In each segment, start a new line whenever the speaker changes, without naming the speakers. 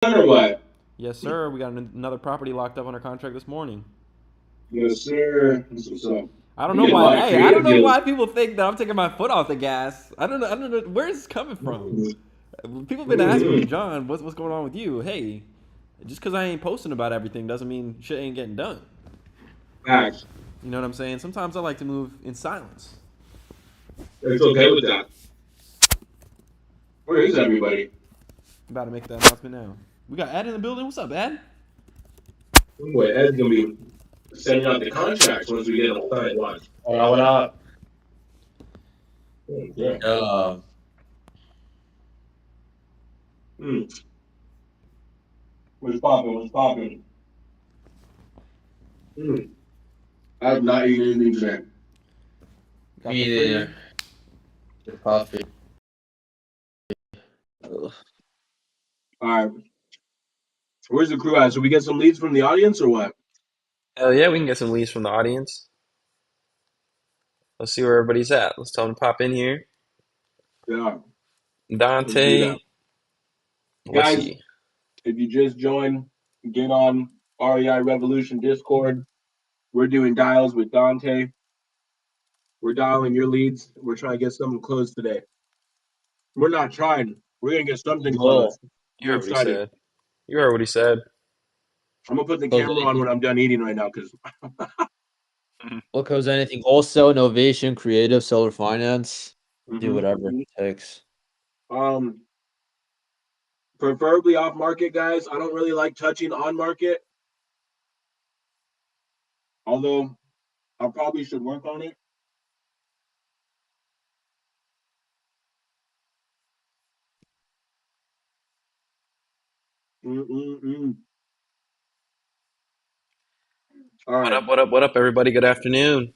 Or what?
Yes, sir. We got another property locked up under contract this morning.
Yes, sir. That's what's up.
I don't
You
know
get a
why.
lot of
Hey, I don't
creative
know
deals.
why people think that I'm taking my foot off the gas. I don't know. I don't know where is this coming from. People have been asking me,
Mm-hmm.
John, what's going on with you? Hey, just because I ain't posting about everything doesn't mean shit ain't getting done.
Facts.
You know what I'm saying? Sometimes I like to move in silence.
It's okay with that. Where is everybody?
I'm about to make that announcement now. We got Ed in the building. What's up, Ed?
Boy, Ed's gonna be sending out the contracts once we get them signed. Watch.
What up?
Yeah.
Um,
Mm. What's popping? What's popping? Mm. I have not eaten anything today.
Got the
me
free.
neither. The coffee. Ugh.
All right. Where's the crew at? So we get some leads from the audience or what?
Hell yeah, we can get some leads from the audience. Let's see where everybody's at. Let's tell them to pop in here.
Yeah. Let's do that.
Dante, let's
Guys,
see.
if you just joined, get on REI Revolution Discord. We're doing dials with Dante. We're dialing your leads. We're trying to get something closed today. We're not trying. We're gonna get something
Well,
closed.
You
I'm
heard what he
excited.
said. You heard what he said.
I'm gonna put the
close
camera on
anything.
when I'm done eating right now because
We'll close anything. Wholesale, innovation, creative, seller finance. We'll do
hmm
whatever it takes.
um preferably off market, guys. I don't really like touching on market, although I probably should work on it. Mm-mm-mm. All
What
right.
up, what up, what up, everybody? Good afternoon.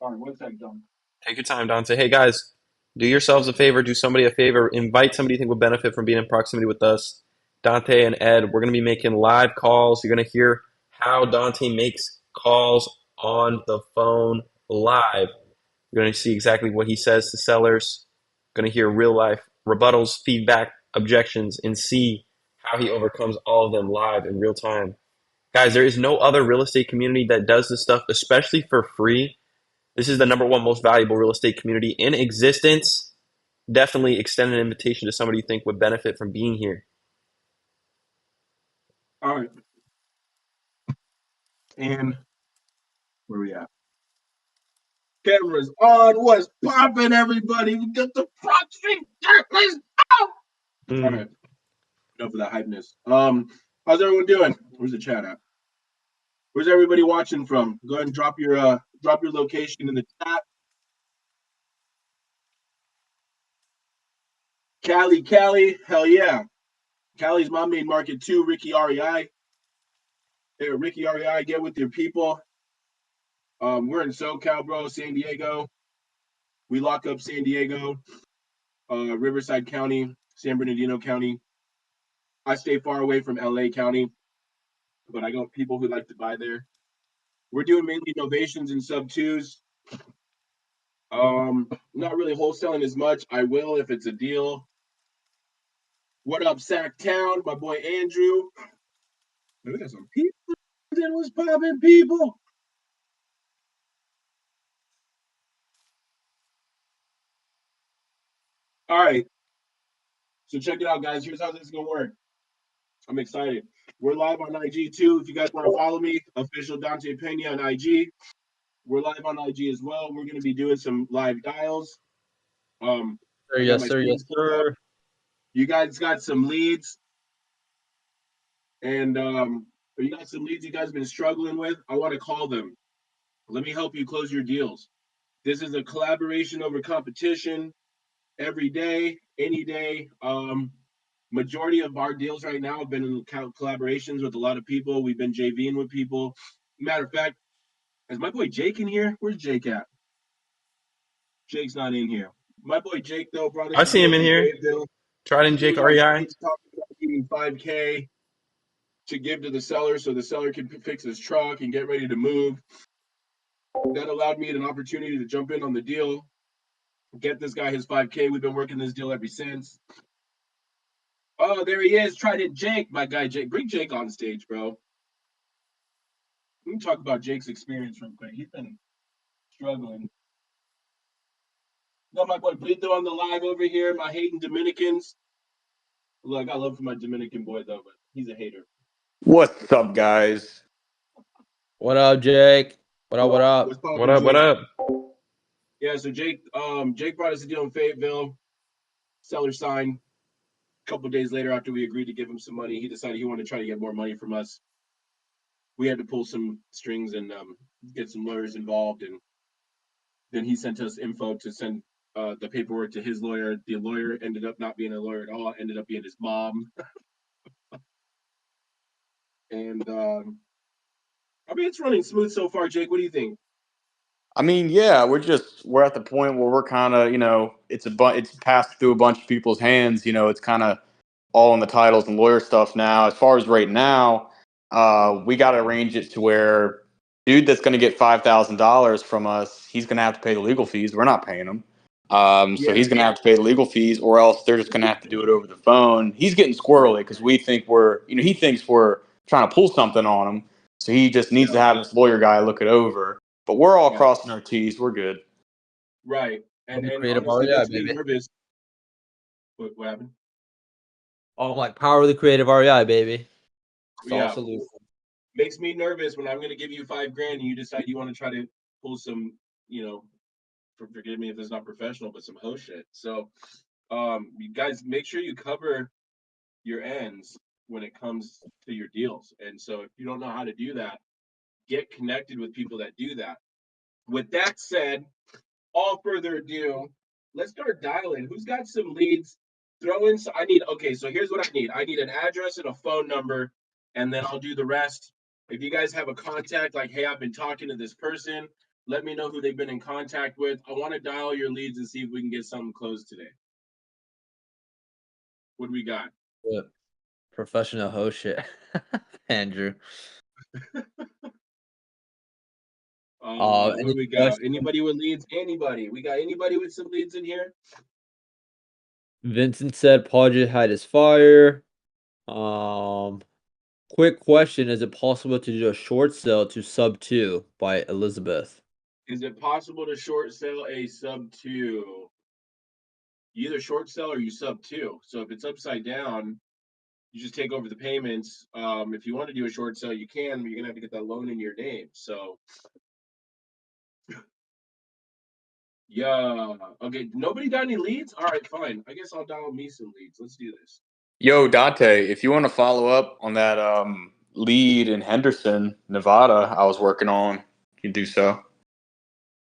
All right. One second, John.
Take your time, Dante. Hey, guys, do yourselves a favor, do somebody a favor, invite somebody you think would benefit from being in proximity with us. Dante and Ed, we're going to be making live calls. You're going to hear how Dante makes calls on the phone live. You're going to see exactly what he says to sellers. Going to hear real life rebuttals, feedback, objections, and see how he overcomes all of them live in real time. Guys, there is no other real estate community that does this stuff, especially for free. This is the number one most valuable real estate community in existence. Definitely extend an invitation to somebody you think would benefit from being here.
All right. And where we at? Cameras on. What's popping, everybody? We got the proxy. Let's go. All
Mm.
right. Enough of that hypeness. How's everyone doing? Where's the chat at? Where's everybody watching from? Go ahead and drop your location in the chat. Cali, hell yeah. Cali's my main market too. Ricky REI. Hey, Ricky REI, get with your people. We're in SoCal, bro, San Diego. We lock up San Diego, Riverside County, San Bernardino County. I stay far away from LA County, but I got people who like to buy there. We're doing mainly novations and sub twos. Not really wholesaling as much. I will if it's a deal. What up, Sac Town? My boy Andrew. We got some people that was popping people. All right. So check it out, guys. Here's how this is gonna work. I'm excited. We're live on IG too. If you guys want to follow me, official Dante Pena on IG. We're live on IG as well. We're gonna be doing some live dials.
Sir,
I got
yes,
my
sir, yes,
screens pulled up.
sir.
You guys got some leads, and if you got some leads you guys have been struggling with, I want to call them. Let me help you close your deals. This is a collaboration over competition every day, any day. Majority of our deals right now have been in collaborations with a lot of people. We've been JVing with people. Matter of fact, is my boy Jake in here? Where's Jake at? Jake's not in here. My boy Jake though brought us
I
a
see him
deal
in
from
here.
Grayville.
Trident
He
Jake
was on
REI.
stage talking about needing 5K to give to the seller so the seller can fix his truck and get ready to move. That allowed me an opportunity to jump in on the deal. Get this guy his 5K. We've been working this deal ever since. Oh, there he is. Trident Jake, my guy Jake. Bring Jake on stage, bro. We can talk about Jake's experience real quick. He's been struggling. Got my boy Brito on the live over here. My hating Dominicans. Look, I love for my Dominican boy though, but he's a hater.
What's up, guys?
What up, Jake? What up? What up?
What's
What
poppin',
up? What
Jake?
up?
Yeah, so Jake brought us a deal in Fayetteville. Seller signed. A couple days later, after we agreed to give him some money, he decided he wanted to try to get more money from us. We had to pull some strings and get some lawyers involved, and then he sent us info to send the paperwork to his lawyer. The lawyer ended up not being a lawyer at all; ended up being his mom. And I mean, it's running smooth so far. Jake, what do you think?
I mean, yeah, we're at the point where we're kind of, it's passed through a bunch of people's hands. It's kind of all in the titles and lawyer stuff now. As far as right now, we got to arrange it to where dude that's going to get $5,000 from us, he's going to have to pay the legal fees. We're not paying him. So
Yeah,
he's going to have to pay the legal fees, or else they're just going to have to do it over the phone. He's getting
right.
squirrely because we think he thinks we're trying to pull something on him. So he just needs to
Yeah,
have his lawyer guy look it over. But we're all
yeah,
crossing our T's. We're good.
right.
I'm the
And
creative
honestly,
REI,
makes me
baby.
nervous. What happened?
Oh, I'm like power of the creative REI, baby. Solve
Yeah,
solution.
makes me nervous when I'm going to give you $5,000 and you decide you want to try to pull some, forgive me if it's not professional, but some hoe shit. So, you guys make sure you cover your ends when it comes to your deals. And so, if you don't know how to do that, get connected with people that do that. With that said, all further ado, let's start dialing. Who's got some leads? Throw in. Okay, so here's what I need. I need an address and a phone number, and then I'll do the rest. If you guys have a contact, like, hey, I've been talking to this person, let me know who they've been in contact with. I want to dial your leads and see if we can get something closed today. What do we got?
Good. Professional host shit. Andrew.
What do
Any
we got?
questions?
Anybody with leads? Anybody? We got anybody with some leads in here?
Vincent said Podge had his fire. Um, Quick question: is it possible to do a short sale to sub 2 by Elizabeth?
Is it possible to short sell a sub 2? You either short sell or you sub 2. So if it's upside down, you just take over the payments. If you want to do a short sell, you can, but you're gonna have to get that loan in your name. So yeah. Okay, nobody got any leads? All right, fine. I guess I'll dial me some leads. Let's do this.
Yo, Dante, if you want to follow up on that lead in Henderson, Nevada, I was working on, you can do so.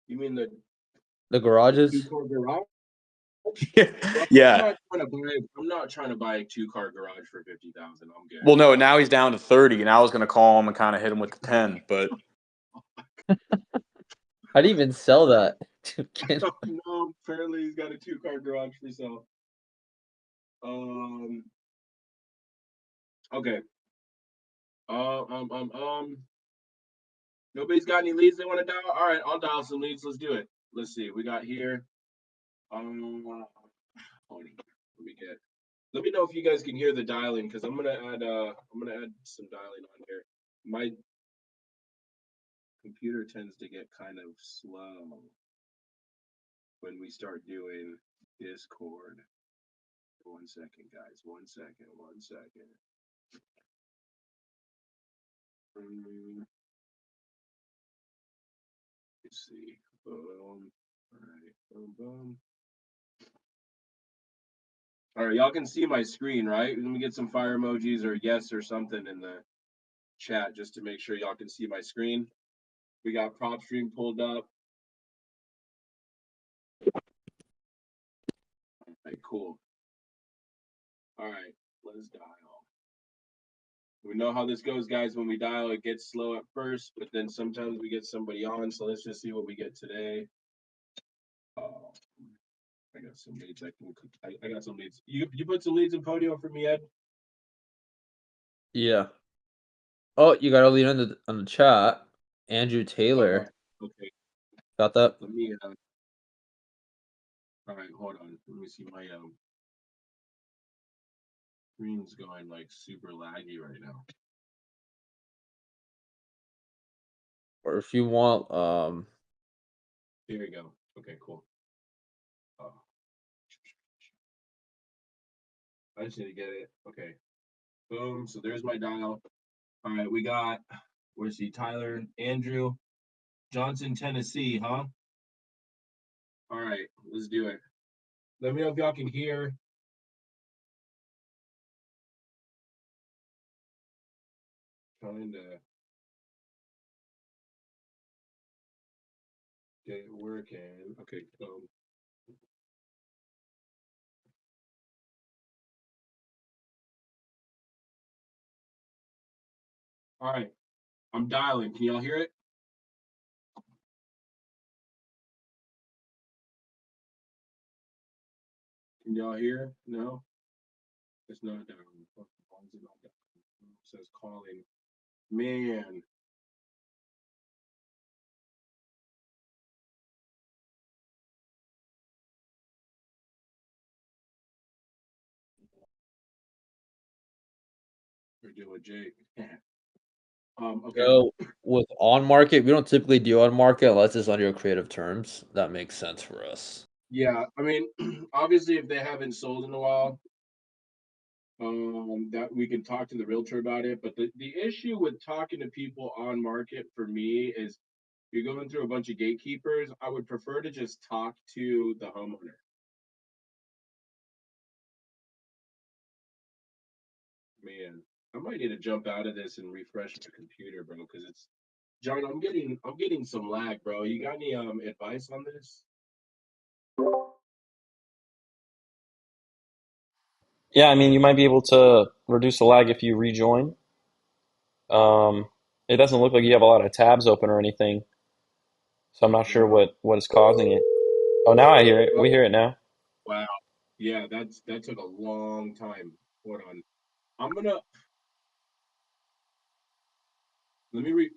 You mean the
garages?
two-car garage? Bro,
Yeah.
I'm not trying to buy a two-car garage for 50,000. I'm good.
Well, no, now he's down to 30, and I was going to call him and kind of hit him with the 10, but
How do you even sell that?
No, apparently he's got a two-car garage for sale. Okay. Nobody's got any leads they want to dial? All right, I'll dial some leads. Let's do it. Let's see. We got here. Let me get. Let me know if you guys can hear the dialing because I'm gonna add some dialing on here. My computer tends to get kind of slow when we start doing Discord. 1 second, guys. 1 second. 1 second. Let's see. Boom. All right. Boom. Boom. All right, y'all can see my screen, right? Let me get some fire emojis or yes or something in the chat just to make sure y'all can see my screen. We got prop stream pulled up. All right, cool. All right, let's dial. We know how this goes, guys. When we dial, it gets slow at first, but then sometimes we get somebody on. So let's just see what we get today. I got some leads. I got some leads. You put some leads in Podio for me, Ed?
Yeah. Oh, you got a lead on the chat. Andrew Taylor.
Okay.
Got that?
Let me All right, hold on. Let me see my screen's going like super laggy right now.
Or if you want,
Here we go. Okay, cool. Oh, I just need to get it. Okay. Boom. So there's my dial. All right, we got, where's he? Tyler, Andrew, Johnson, Tennessee, huh? All right, let's do it. Let me know if y'all can hear. Trying to get it working. Okay, all right, I'm dialing. Can y'all hear it? Can y'all hear? No? It's not down. Why is it not down? It says calling. Man. We're doing Jake. Okay.
so with on market, we don't typically do on market unless it's under your creative terms. That makes sense for us.
Yeah, I mean, obviously, if they haven't sold in a while, that we can talk to the realtor about it. But the issue with talking to people on market for me is you're going through a bunch of gatekeepers. I would prefer to just talk to the homeowner. Man, I might need to jump out of this and refresh my computer, bro, because it's John, I'm getting some lag, bro. You got any advice on this?
Yeah, I mean, you might be able to reduce the lag if you rejoin. It doesn't look like you have a lot of tabs open or anything, so I'm not sure
No.
what is causing it. Oh, now I hear it.
Oh,
We hear it now.
wow. Yeah, that took a long time. Hold on. I'm gonna let me re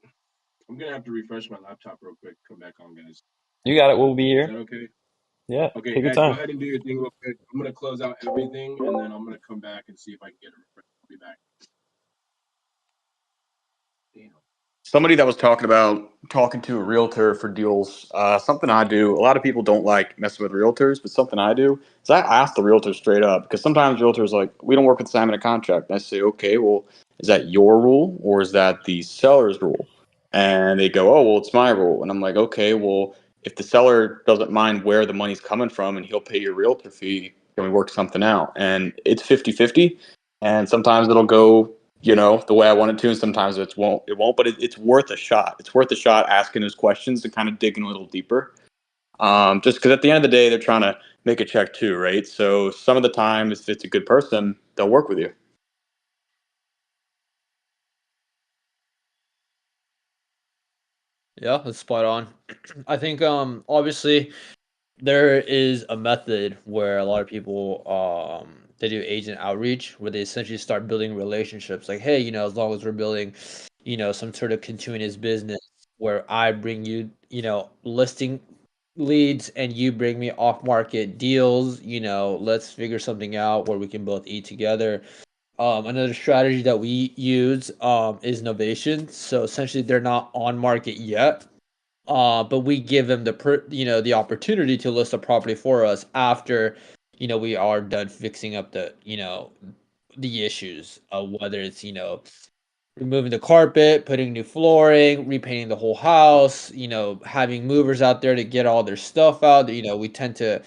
I'm gonna have to refresh my laptop real quick. Come back on, guys.
You got it. We'll be
Is that
here.
okay?
Yeah,
Okay,
take your
Ed, go
time.
ahead and do your thing real quick. I'm gonna close out everything and then I'm gonna come back and see if I can get a refresh. I'll be back. Damn.
Somebody that was talking about talking to a realtor for deals, something I do. A lot of people don't like messing with realtors, but something I do is I ask the realtor straight up because sometimes realtors like we don't work with Simon a contract. And I say, okay, well, is that your rule or is that the seller's rule? And they go, oh, well, it's my rule. And I'm like, okay, well, if the seller doesn't mind where the money's coming from and he'll pay your realtor fee, can we work something out? And it's 50-50. And sometimes it'll go the way I want it to, and sometimes it won't, but it's worth a shot. It's worth a shot asking those questions and kind of digging a little deeper. Just because at the end of the day, they're trying to make a check too, right? So some of the time, if it's a good person, they'll work with you.
Yeah, that's spot on. I think obviously there is a method where a lot of people they do agent outreach where they essentially start building relationships like, hey, as long as we're building, some sort of continuous business where I bring you, listing leads and you bring me off market deals, let's figure something out where we can both eat together. Another strategy that we use is novation. So essentially they're not on market yet, but we give them the opportunity to list a property for us after, we are done fixing up the issues of whether it's, removing the carpet, putting new flooring, repainting the whole house, having movers out there to get all their stuff out. We tend to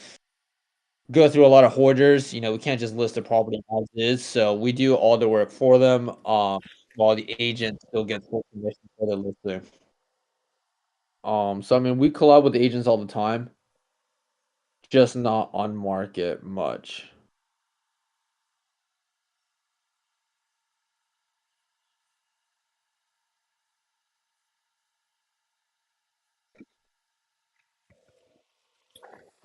go through a lot of hoarders. We can't just list the property as is, so we do all the work for them, while the agent still gets full commission for the listing. So I mean, we collab with agents all the time, just not on market much.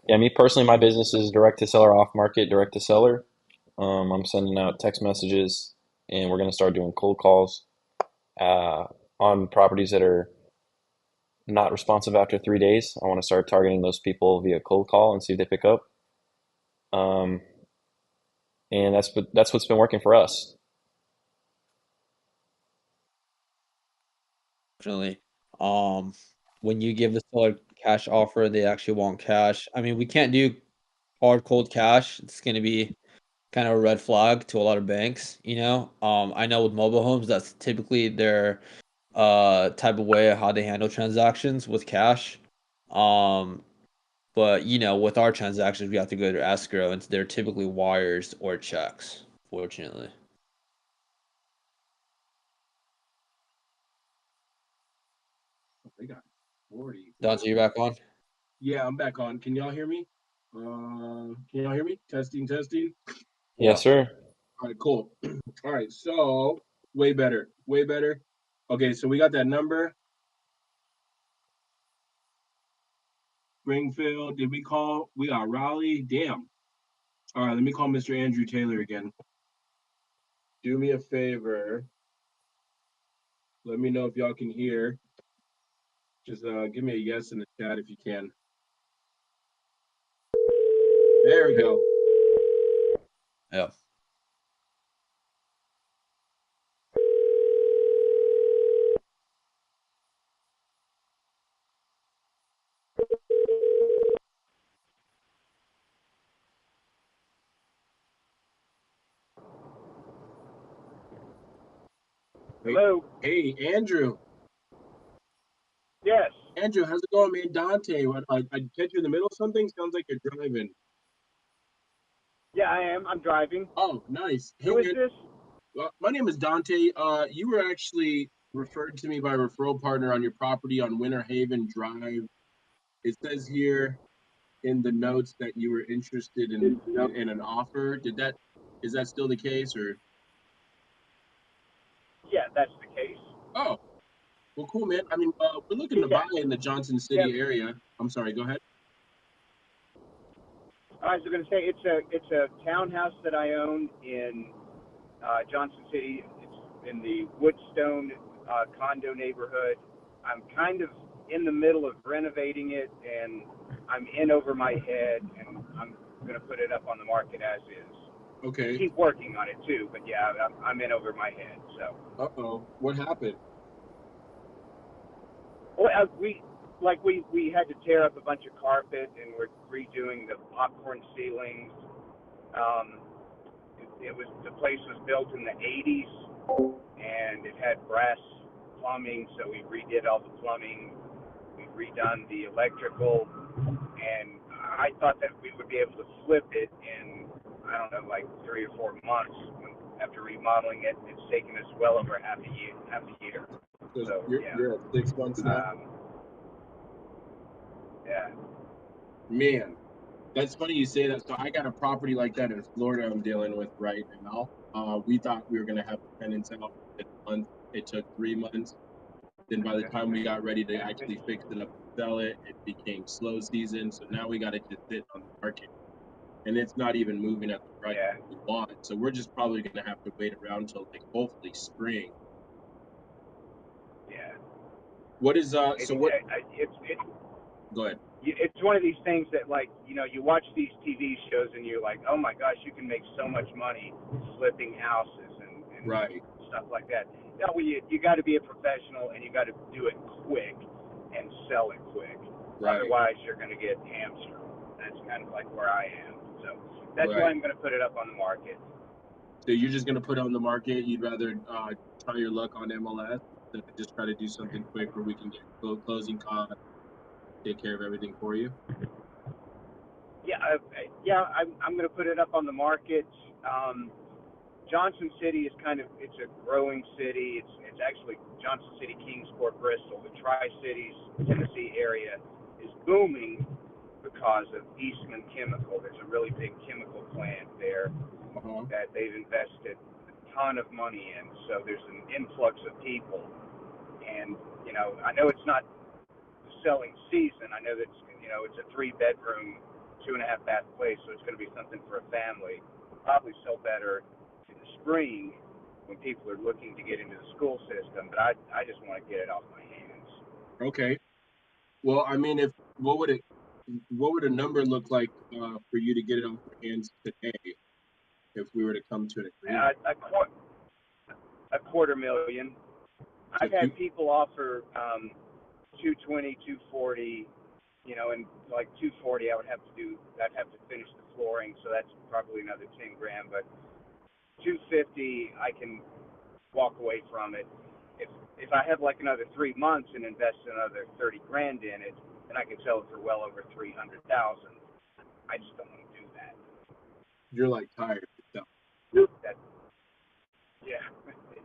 Yeah, me personally, my business is direct to seller, off market, direct to seller. I'm sending out text messages, and we're gonna start doing cold calls uh, on properties that are not responsive after 3 days. I want to start targeting those people via cold call and see if they pick up. Um, and that's what's been working for us.
Definitely. When you give the seller cash offer, they actually want cash. I mean, we can't do hard cold cash. It's gonna be kind of a red flag to a lot of banks, you know. I know with mobile homes, that's typically their type of way of how they handle transactions with cash. Um, but you know, with our transactions, we have to go to escrow, and they're typically wires or checks. Fortunately,
They got 40.
Dante,
Wow.
you back on?
Yeah, I'm back on. Can y'all hear me? Can y'all hear me? Testing, testing.
Yes, sir.
All right, cool. All right, so way better, way better. Okay, so we got that number. Springfield. Did we call? We got Raleigh. Damn. All right, let me call Mr. Andrew Taylor again. Do me a favor. Let me know if y'all can hear. Just give me a yes in the chat if you can. There we go.
Yeah.
Hello.
Hey, Andrew.
Yes.
Andrew, how's it going, man? Dante, what, I catch you in the middle of something? Sounds like you're driving.
Yeah, I am. I'm driving.
Oh, nice. Hey,
Who is
man.
this?
My name is Dante. You were actually referred to me by a referral partner on your property on Winter Haven Drive. It says here in the notes that you were interested in an offer. Is that still the case or?
Yeah, that's the case.
Oh, well, cool, man. I mean, we're looking to buy
Yeah.
in the Johnson
Yeah.
City area. I'm sorry. Go ahead.
I was going to say it's a townhouse that I own in Johnson City. It's in the Woodstone condo neighborhood. I'm kind of in the middle of renovating it, and I'm in over my head, and I'm going to put it up on the market as is. And
Okay.
keep working on it too, but yeah, I'm in over my head. So.
Uh-oh. What happened?
Well, we had to tear up a bunch of carpet, and we're redoing the popcorn ceilings. Um, it was the place was built in the '80s, and it had brass plumbing, so we redid all the plumbing. We redone the electrical, and I thought that we would be able to flip it in I don't know, like 3 or 4 months. After remodeling it, it's taken us well over half a year.
So
So
you're
yeah.
you're at 6 months now?
Yeah.
Man, that's funny you say that. So I got a property like that in Florida I'm dealing with right now. We thought we were gonna have the tenants out in a month. It took 3 months. Then by the time we got ready to actually fix it up and sell it, it became slow season. So now we got to just sit on the market, and it's not even moving at the price
Yeah.
we want. So we're just probably gonna have to wait around till like hopefully spring.
Yeah.
What is
It,
so what
it's
go ahead.
it's one of these things that, like, you watch these TV shows and you're like, oh my gosh, you can make so much money flipping houses and
Right,
stuff like that. No, well, you got to be a professional, and you got to do it quick and sell it quick.
right,
Otherwise, you're going to get hamstrung. That's kind of like where I am. So that's why
right.
I'm going to put it up on the market.
So you're just gonna put it on the market. You'd rather try your luck on MLS than to just try to do something quick where we can get closing costs, take care of everything for you.
Yeah, I'm going to put it up on the market. Johnson City is it's a growing city. It's actually Johnson City, Kingsport, Bristol, the Tri-Cities, Tennessee area is booming because of Eastman Chemical. There's a really big chemical plant there
Uh-huh.
that they've invested a ton of money in. So there's an influx of people, and I know it's not the selling season. I know that it's a 3-bedroom, 2.5 bath place, so it's going to be something for a family. Probably sell better in the spring when people are looking to get into the school system. But I just want to get it off my hands.
Okay. Well, I mean, if what would it what would a number look like for you to get it off your hands today if we were to come to an agreement?
$250,000.
So
I've had people offer 220, 240, and like 240 I'd have to finish the flooring, so that's probably another 10 grand, but 250 I can walk away from it. If I have like another 3 months and invest another 30 grand in it, then I can sell it for well over 300,000. I just don't want to do that.
you're like tired of yourself.
That, yeah,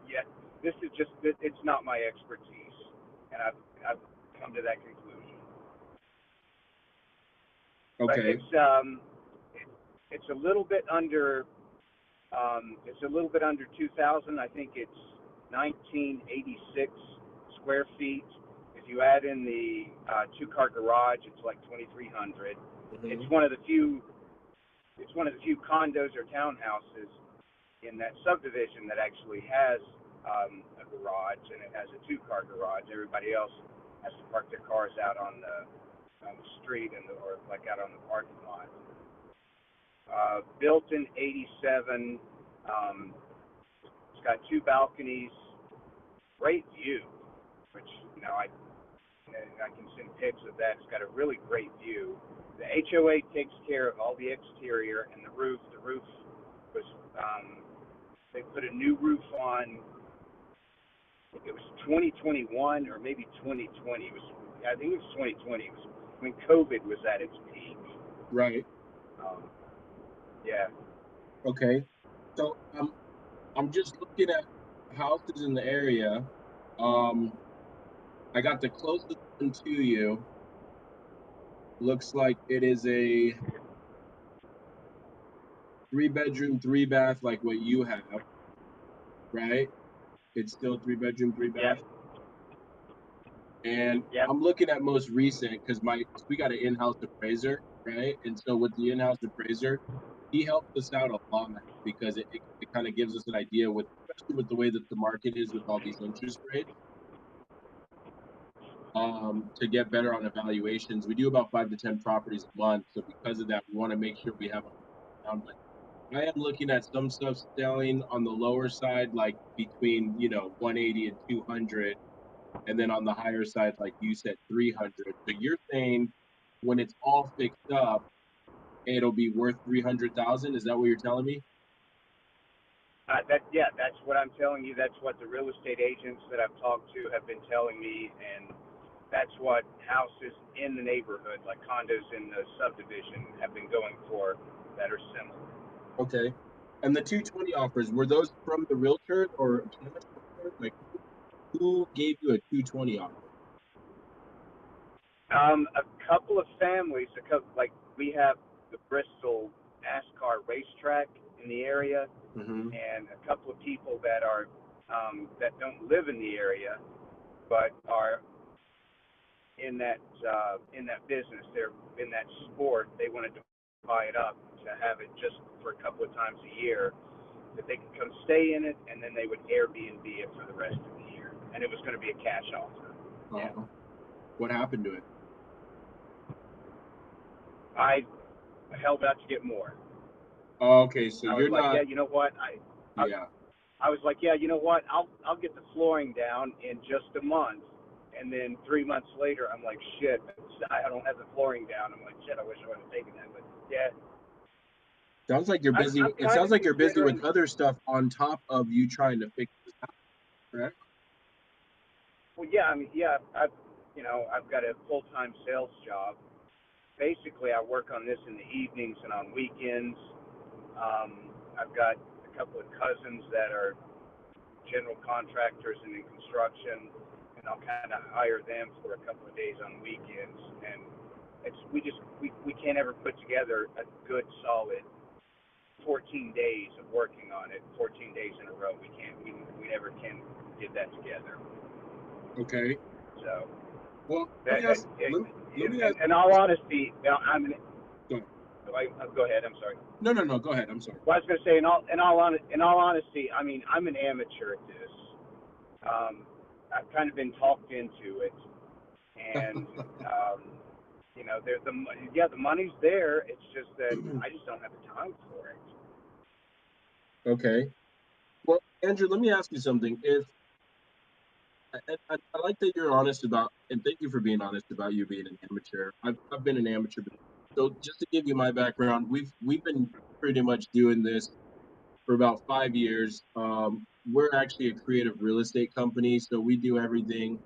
yeah. This is just, it's not my expertise, and I've come to that conclusion.
Okay.
But it's a little bit under 2,000. I think it's 1986 square feet. If you add in the 2-car garage, it's like 2,300.
Mm-hmm.
It's one of the few condos or townhouses in that subdivision that actually has a garage, and it has a 2-car garage. Everybody else has to park their cars out on the street or like out on the parking lot. Built in '87. It's got 2 balconies, great view, which I can send pics of that. It's got a really great view. The HOA takes care of all the exterior and the roof. The roof was they put a new roof on. It was 2021 or maybe 2020. I think it was 2020. It was when COVID was at its peak.
Right.
Yeah.
Okay. So I'm just looking at houses in the area. I got the closest one to you. Looks like it is a 3-bedroom, 3-bath, like what you have, right? It's still 3-bedroom, 3-bath.
Yep.
And
Yep.
I'm looking at most recent because we got an in-house appraiser, right? And so with the in-house appraiser, he helps us out a lot because it kind of gives us an idea especially with the way that the market is with all these interest rates, to get better on evaluations. We do about 5 to 10 properties a month. So because of that, we want to make sure we have a but I am looking at some stuff selling on the lower side, like between 180 and 200, and then on the higher side, like you said, 300. So you're saying when it's all fixed up, it'll be worth 300,000. Is that what you're telling me?
That's what I'm telling you. That's what the real estate agents that I've talked to have been telling me, and that's what houses in the neighborhood, like condos in the subdivision, have been going for that are similar.
Okay. And the 220 offers, were those from the realtor or like who gave you a 220 offer?
A couple of families, like we have the Bristol NASCAR racetrack in the area,
Mm-hmm.
and a couple of people that are that don't live in the area, but are in that business. They're in that sport. They wanted to buy it up to have it just for a couple of times a year, that they could come stay in it, and then they would Airbnb it for the rest of the year. And it was going to be a cash offer. Yeah.
What happened to it?
I held out to get more.
Oh, okay, so
I
you're
was like,
not.
yeah, you know what?
Yeah.
I was like, yeah, you know what? I'll get the flooring down in just a month. And then 3 months later, I'm like, shit, I don't have the flooring down. I'm like, shit, I wish I would have taken that. But yeah.
Sounds like you're busy. It sounds like you're busy with other stuff on top of you trying to fix this house, correct?
Well, yeah, I mean, yeah, I've got a full-time sales job. Basically, I work on this in the evenings and on weekends. I've got a couple of cousins that are general contractors and in construction, and I'll kind of hire them for a couple of days on weekends. And we can't ever put together a good solid 14 days of working on it, 14 days in a row. We never can get that together.
Okay.
So,
well, let me ask.
In all honesty, I'm.
Go ahead.
Go ahead. I'm sorry.
No. Go ahead. I'm sorry.
Well, I was going to say, in all honesty, I mean, I'm an amateur at this. I've kind of been talked into it, and You know, the money's there. It's just that I just don't have the time for it.
Okay. Well, Andrew, let me ask you something. If I like that you're honest about, and thank you for being honest about you being an amateur. I've been an amateur, so just to give you my background, we've been pretty much doing this for about 5 years. We're actually a creative real estate company, so we do everything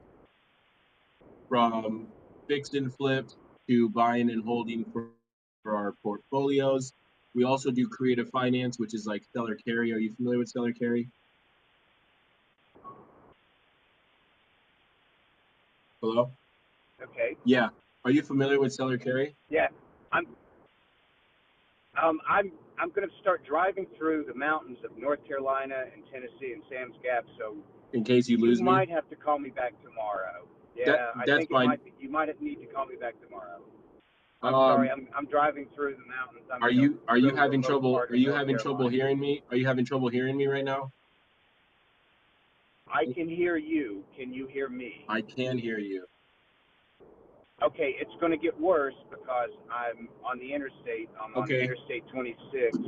from fix and flips to buying and holding for our portfolios. We also do creative finance, which is like seller carry. Are you familiar with seller carry? Hello?
Okay.
Yeah. Are you familiar with seller carry?
Yeah. I'm I'm going to start driving through the mountains of North Carolina and Tennessee and Sam's Gap. So
In case you
you
lose me,
might have to call me back tomorrow.
that
Yeah, I
that's
think
fine.
you might need to call me back tomorrow. I'm sorry.
Um,
I'm driving through the mountains. I'm
are
in a
you
really
having
remote
trouble?
part
Are
of
you
North
having trouble
Carolina.
hearing me? Are you having trouble hearing me right now?
I can hear you. Can you hear me?
I can hear you.
Okay, it's going to get worse because I'm on the interstate. I'm on
Okay.
Interstate 26.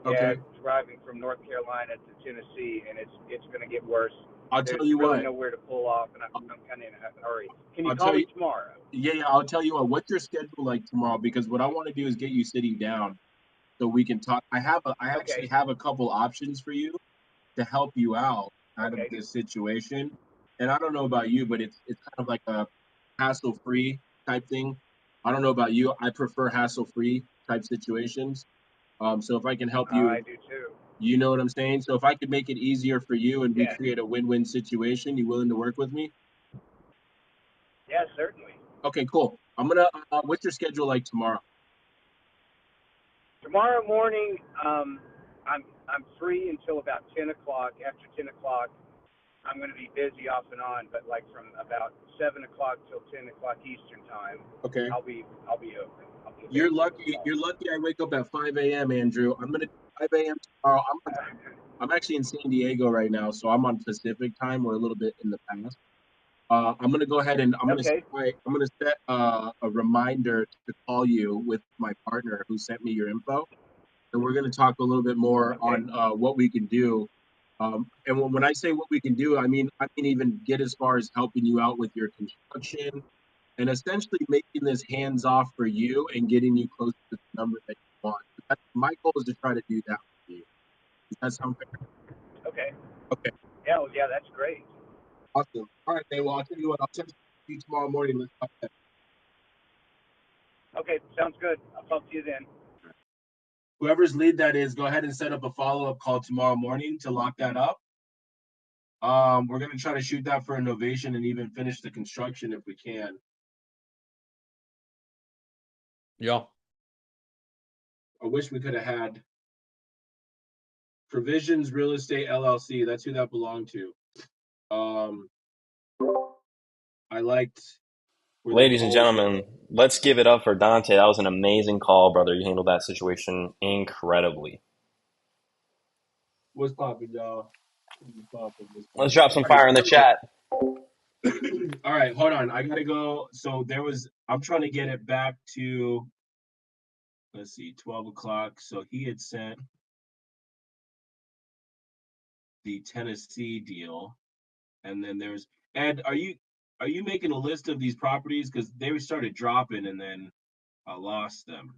Yeah,
Okay.
driving from North Carolina to Tennessee, and it's going to get worse.
I'll
There's
tell you
really
what.
nowhere to pull off, and I'm kind of in a hurry. Can you
I'll
call
tell
me
you.
tomorrow?
Yeah, I'll tell you what. What's your schedule like tomorrow? Because what I want to do is get you sitting down so we can talk. I actually
Okay.
have a couple options for you to help you out of
Okay.
this situation. And I don't know about you, but it's kind of like a hassle-free type thing. I don't know about you. I prefer hassle-free type situations. So if I can help
I
you,
do too.
you know what I'm saying? So if I could make it easier for you and we
Yeah.
create a win-win situation, you willing to work with me?
Yeah, certainly.
Okay, cool. I'm gonna. What's your schedule like tomorrow?
Tomorrow morning, I'm free until about 10 o'clock. After 10 o'clock, I'm going to be busy off and on, but like from about 7 o'clock till 10 o'clock Eastern time,
Okay.
I'll be open. I'll be
You're
available to
lucky.
call.
You're lucky. I wake up at 5 a.m. Andrew. I'm gonna do 5 a.m. tomorrow. I'm actually in San Diego right now, so I'm on Pacific time. We're a little bit in the past. I'm gonna go ahead and
Okay.
I'm gonna set a reminder to call you with my partner who sent me your info, and we're gonna talk a little bit more
Okay.
on what we can do. And when I say what we can do, I mean even get as far as helping you out with your construction and essentially making this hands off for you and getting you close to the number that you want. My goal is to try to do that for you. Does that sound fair?
Okay.
Okay,
Yeah. Well, yeah, that's great.
awesome. All right, man. Well, I'll tell you what. I'll text you tomorrow morning. Let's talk then.
Okay. Sounds good. I'll talk to you then.
Whoever's lead that is, go ahead and set up a follow-up call tomorrow morning to lock that up. We're gonna try to shoot that for innovation and even finish the construction if we can.
Yeah.
I wish we could have had Provisions Real Estate LLC. That's who that belonged to. Um, I liked where the
Ladies and
call was
gentlemen, let's give it up for Dante. That was an amazing call, brother. You handled that situation incredibly.
what's popping, y'all. What's popping? What's
Let's
popping?
drop some
All right,
fire in the
so
chat.
all right, hold on. I gotta go. So I'm trying to get it back to, let's see, 12 o'clock. So he had sent the Tennessee deal. And then there's, Ed, are you making a list of these properties? Because they started dropping and then I lost them.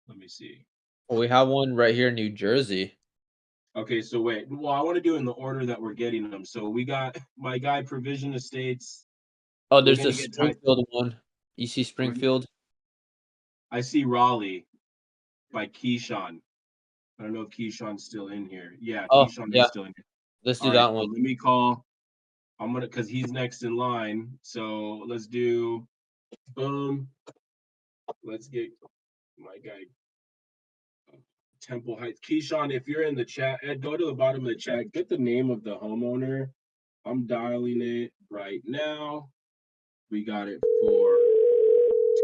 Let me see.
Well, we have one right here in New Jersey.
Okay, so wait. Well, I want to do in the order that we're getting them. So we got my guy Provision Estates.
Oh,
We're
there's
gonna
a
get tight.
Springfield one. You see Springfield?
I see Raleigh by Keyshawn. I don't know if Keyshawn's still in here. Yeah,
Oh,
Keyshawn
yeah.
is still in here.
Let's
All
do
right,
that
so
one.
let me call. I'm gonna, cause he's next in line. So let's do boom. Let's get my guy Temple Heights. Keyshawn, if you're in the chat, Ed, go to the bottom of the chat. Get the name of the homeowner. I'm dialing it right now. We got it for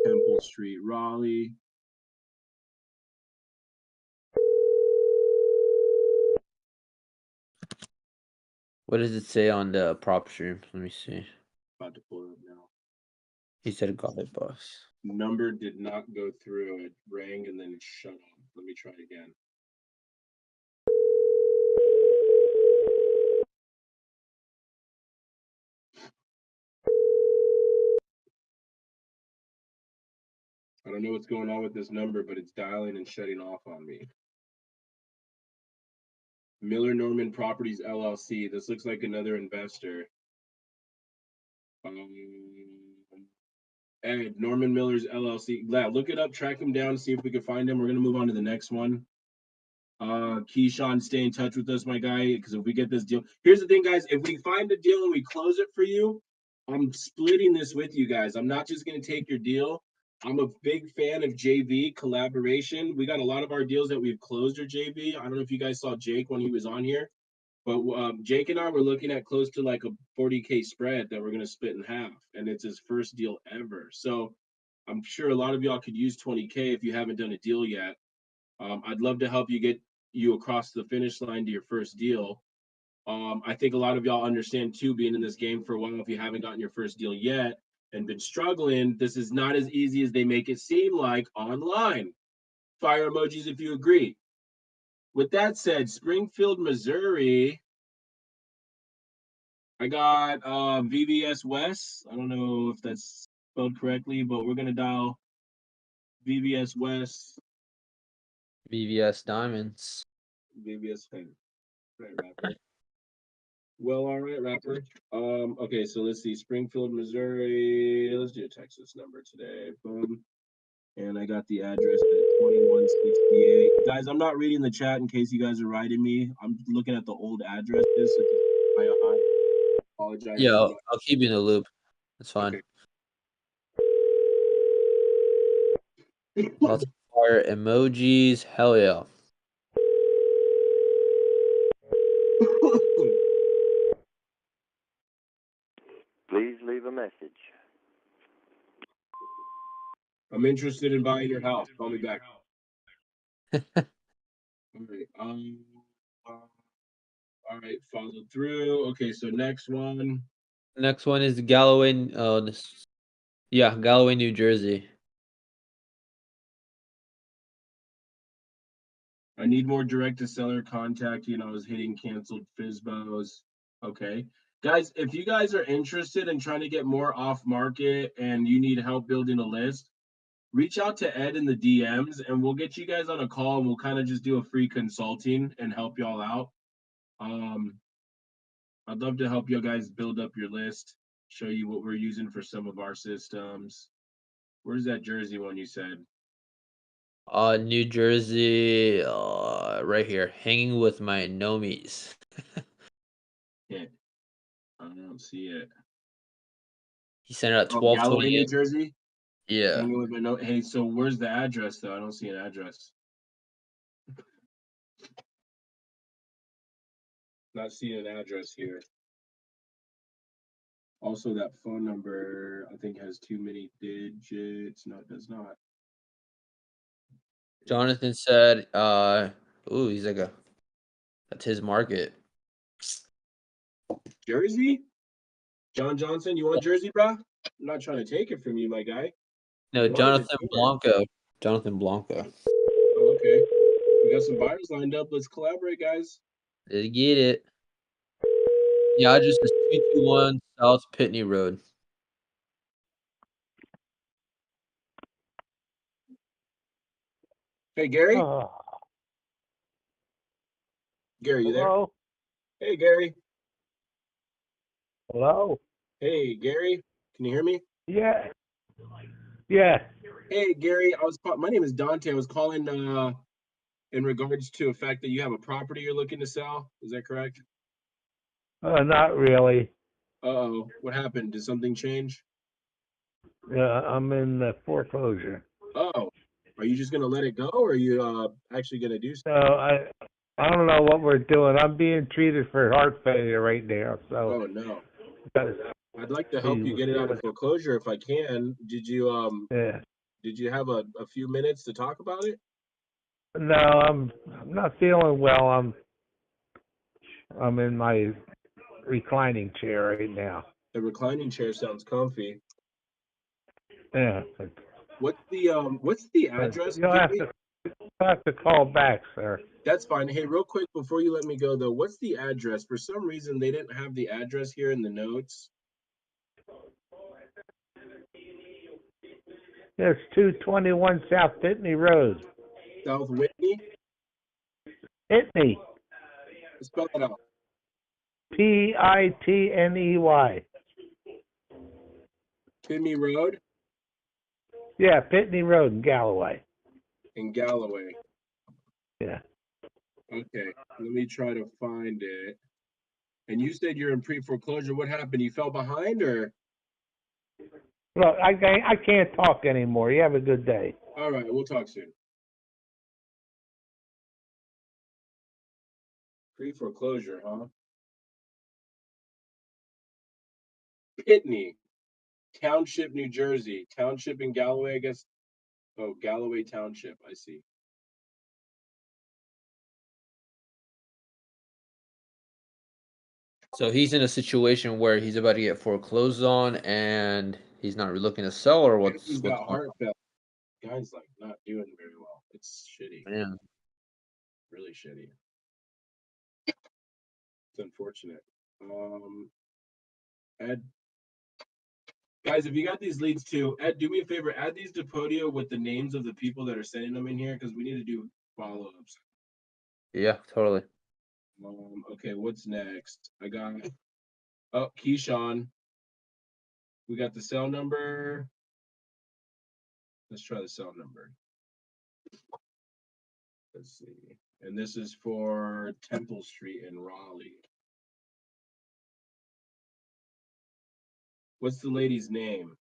Temple Street, Raleigh.
What does it say on the prop stream? Let me see.
About to pull it up now.
He said got it, boss.
Number did not go through. It rang and then it shut off. Let me try it again. I don't know what's going on with this number, but it's dialing and shutting off on me. Miller Norman Properties LLC. This looks like another investor. Ed, Norman Miller's LLC. Yeah, look it up, track him down, see if we can find him. We're gonna move on to the next one. Keyshawn, stay in touch with us, my guy, because if we get this deal, here's the thing, guys. If we find a deal and we close it for you, I'm splitting this with you guys. I'm not just gonna take your deal. I'm a big fan of JV collaboration. We got a lot of our deals that we've closed are JV. I don't know if you guys saw Jake when he was on here, but Jake and I were looking at close to like a 40K spread that we're gonna split in half, and it's his first deal ever. So I'm sure a lot of y'all could use 20K if you haven't done a deal yet. I'd love to help you get you across the finish line to your first deal. I think a lot of y'all understand too, being in this game for a while, if you haven't gotten your first deal yet and been struggling, this is not as easy as they make it seem like online. Fire emojis if you agree. With that said, Springfield, Missouri, I got VVS West. I don't know if that's spelled correctly, but we're gonna dial VVS West.
VVS Diamonds.
VVS Right, rapper. Well, all right, rapper. Okay, so let's see. Springfield, Missouri. Let's do a Texas number today. Boom. And I got the address at 2168. Guys, I'm not reading the chat in case you guys are writing me. I'm looking at the old addresses. So I apologize.
Yeah, I'll keep you in the loop. That's fine.
Okay.
Lots of fire emojis. Hell yeah.
Please leave a message.
I'm interested in buying your house. Call me back. All right. All right. Follow through. Okay. So next one.
Next one is Galloway. Galloway, New Jersey.
I need more direct to seller contact. I was hitting canceled FISBOs. Okay. Guys, if you guys are interested in trying to get more off market and you need help building a list, reach out to Ed in the DMs and we'll get you guys on a call and we'll kind of just do a free consulting and help y'all out. I'd love to help you guys build up your list, show you what we're using for some of our systems. Where's that Jersey one you said?
New Jersey, right here, hanging with my nomies.
Yeah, I don't see it.
He sent it at
Galloway, New
12:28.
Jersey.
Yeah,
Hanging with my note. Hey, so where's the address though? I don't see an address. Not seeing an address here. Also, that phone number I think has too many digits. No, it does not.
Jonathan said, ooh, he's like that's his market.
Jersey? John Johnson, you want Jersey, bro? I'm not trying to take it from you, my guy.
No, Jonathan Blanco. Jonathan Blanco.
Oh, okay. We got some buyers lined up. Let's collaborate, guys.
Did get it. The address is 221 South Pitney Road.
Hey, Gary. Gary, you there?
Hello?
Hey, Gary.
Hello?
Hey, Gary. Can you hear me?
Yeah. Yeah.
Hey, Gary. My name is Dante. I was calling in regards to a fact that you have a property you're looking to sell. Is that correct?
Not really.
Uh-oh. What happened? Did something change?
I'm in the foreclosure.
Oh. Are you just gonna let it go, or are you actually gonna do
So
something?
I don't know what we're doing. I'm being treated for heart failure right now. So
Oh no.
gotta
I'd like to help you
see
get it out of
what-
foreclosure if I can. Did you have a few minutes to talk about it?
No, I'm not feeling well. I'm in my reclining chair right now.
The reclining chair sounds comfy.
Yeah.
What's the address?
You'll have to call back, sir.
That's fine. Hey, real quick before you let me go though, what's the address? For some reason they didn't have the address here in the notes.
It's 221 South Pitney Road.
South Whitney?
Pitney.
Spell it out.
Pitney.
Timmy Road
Yeah, Pitney Road in Galloway.
in Galloway.
Yeah.
Okay, let me try to find it. And you said you're in pre-foreclosure. What happened? You fell behind or?
Look, I can't talk anymore. You have a good day.
All right, we'll talk soon. Pre-foreclosure, huh? Pitney, Township, New Jersey. Township in Galloway, I guess. Oh, Galloway Township. I see.
So he's in a situation where he's about to get foreclosed on, and he's not really looking to sell, or
And he's
what's
got
going
heart failure. Guy's like not doing very well. It's shitty.
on? Man.
Really shitty. It's unfortunate. Ed, guys, if you got these leads too, Ed, do me a favor, add these to Podio with the names of the people that are sending them in here because we need to do follow-ups.
Yeah, totally.
Okay, what's next? I got Keyshawn. We got the cell number. Let's try the cell number. Let's see. And this is for Temple Street in Raleigh. What's the lady's name?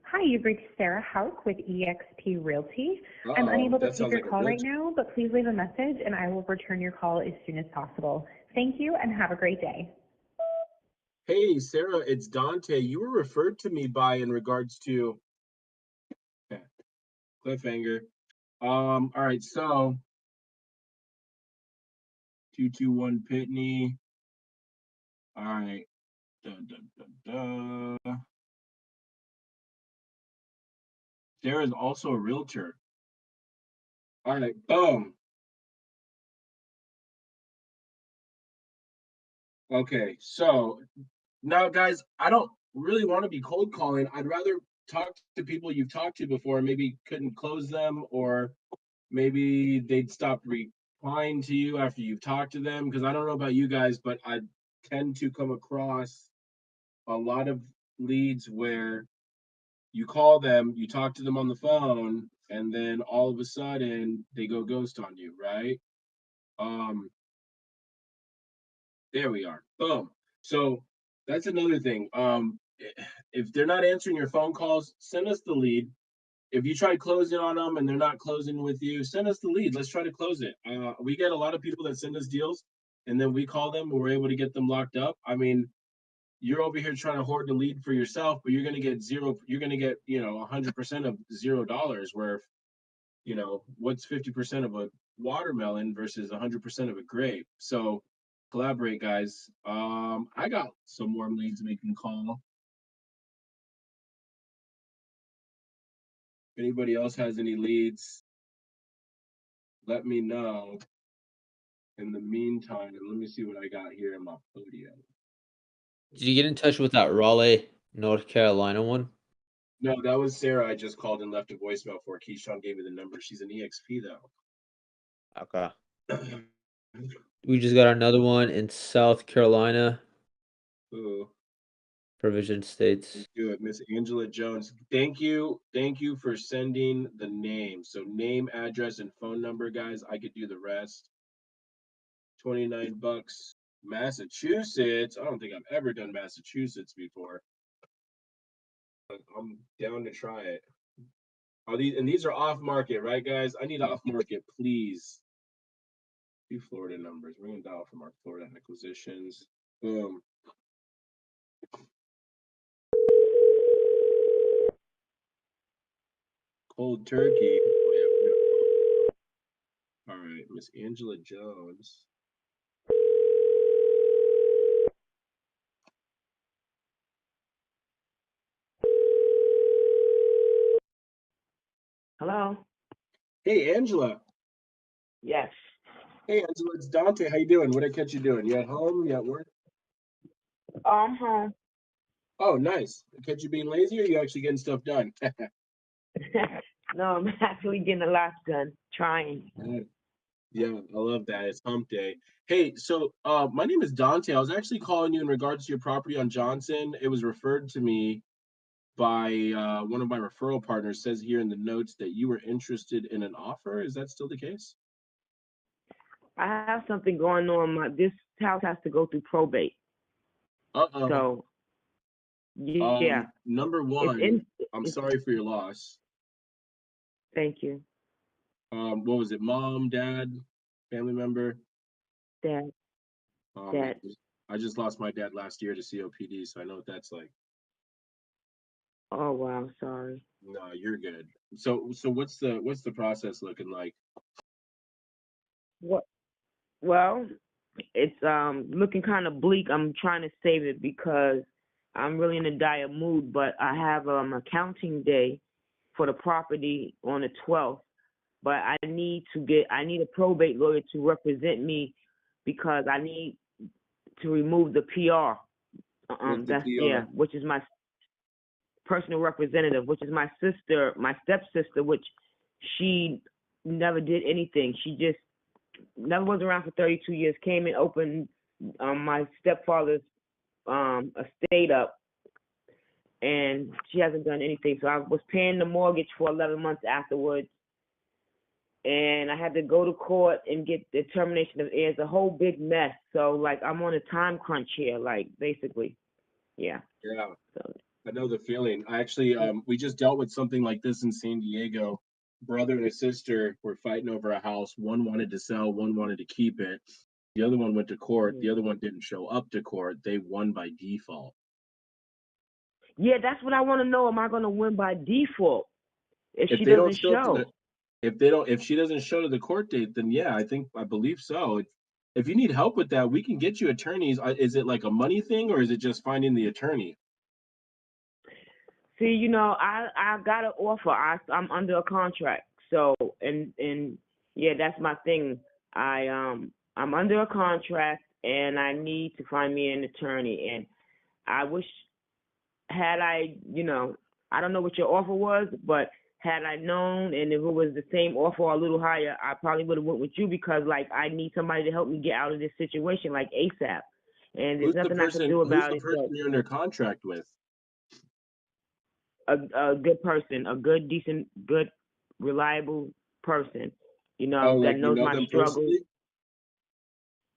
Hi, you've reached Sarah Hauk with eXp Realty. I'm
Uh-oh,
unable to
that
take
sounds
your
like a
call right
realtor.
now, but please leave a message and I will return your call as soon as possible. Thank you and have a great day.
Hey, Sarah, it's Dante. You were referred to me by in regards to cliffhanger. All right, so 221 Pitney. All right. Dun, dun, dun, dun. Sarah's also a realtor. All right, boom. Okay, so now, guys, I don't really want to be cold calling. I'd rather talk to people you've talked to before, maybe couldn't close them, or maybe they'd stop replying to you after you've talked to them. Because I don't know about you guys, but I tend to come across a lot of leads where you call them, you talk to them on the phone, and then all of a sudden they go ghost on you, right? Um, there we are. Boom. So that's another thing. If they're not answering your phone calls, send us the lead. If you try closing on them and they're not closing with you, send us the lead. Let's try to close it. We get a lot of people that send us deals, and then we call them and we're able to get them locked up. I mean, you're over here trying to hoard the lead for yourself, but you're gonna get zero. You're gonna get 100% of $0. Where what's 50% of a watermelon versus 100% of a grape? So collaborate, guys. I got some more leads we can call. If anybody else has any leads, let me know. In the meantime, let me see what I got here in my Podio.
Did you get in touch with that Raleigh, North Carolina one?
No, that was Sarah. I just called and left a voicemail for. Keyshawn gave me the number. She's an EXP though.
Okay. We just got another one in South Carolina,
Ooh,
Provision States.
let's do it, Miss Angela Jones. Thank you for sending the name. So name, address, and phone number, guys. I could do the rest. $29. Massachusetts. I don't think I've ever done Massachusetts before. But I'm down to try it. These are off market, right, guys? I need off market, please. Few Florida numbers. We're gonna dial from our Florida acquisitions. Boom. Cold turkey. All right, Miss Angela Jones.
Hello.
Hey, Angela.
Yes.
Hey, Angela. It's Dante. How you doing? What did I catch you doing? You at home? You at work?
I'm home.
Oh, nice. I catch you being lazy, or you actually getting stuff done?
No, I'm actually getting a lot done. Trying.
Yeah, I love that. It's hump day. Hey, so my name is Dante. I was actually calling you in regards to your property on Johnson. It was referred to me by one of my referral partners. Says here in the notes that you were interested in an offer. Is that still the case?
I have something going on. This house has to go through probate.
Uh-oh.
So, yeah.
Number
It's
one, I'm sorry for your loss.
Thank you.
What was it? Mom, dad, family member?
Dad.
Man, I just lost my dad last year to COPD, so I know what that's like.
Oh wow, sorry.
No, you're good. So what's the process looking like?
What? Well, it's looking kind of bleak. I'm trying to save it because I'm really in a dire mood. But I have accounting day for the property on the 12th. But I need a probate lawyer to represent me because I need to remove the PR.
What's the PR?
Which is my personal representative, which is my sister, my stepsister, which she never did anything. She just never was around for 32 years. Came and opened my stepfather's estate up, and she hasn't done anything. So I was paying the mortgage for 11 months afterwards. And I had to go to court and get the termination of heirs, a whole big mess. So, like, I'm on a time crunch here, like, basically. Yeah.
Yeah,
So,
I know the feeling. I actually, we just dealt with something like this in San Diego. Brother and a sister were fighting over a house. One wanted to sell, one wanted to keep it. The other one went to court. The other one didn't show up to court. They won by default.
yeah, that's what I want to know. Am I going to win by default if she
They don't
doesn't
show up to
show?
the, if she doesn't show to the court date, then yeah, I believe so. If you need help with that, we can get you attorneys. Is it like a money thing, or is it just finding the attorney?
See, I got an offer. I'm under a contract. So, and yeah, that's my thing. I'm under a contract, and I need to find me an attorney. And I wish, had I, I don't know what your offer was, but had I known, and if it was the same offer or a little higher, I probably would have went with you because, like, I need somebody to help me get out of this situation, like, ASAP. And there's nothing I can do
Who's
about
the
it.
person
But
you're under contract with?
a good person, a good, decent, good, reliable person,
Oh,
that
like you
knows
know
my
them
struggles.
personally?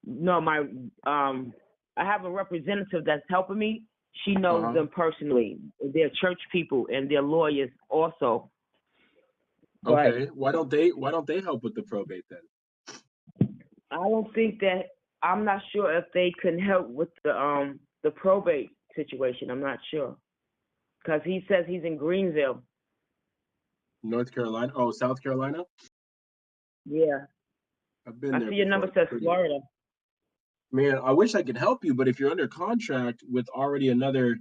No, I have a representative that's helping me. She knows them personally. They're church people and they're lawyers also. But
Okay, why don't they help with the probate then?
I don't think that I'm not sure if they can help with the probate situation. I'm not sure because he says he's in Greenville.
North Carolina? Oh, South Carolina?
Yeah,
I've been
I
there
see your
before.
number
It's
says
pretty.
Florida.
Man, I wish I could help you, but if you're under contract with already another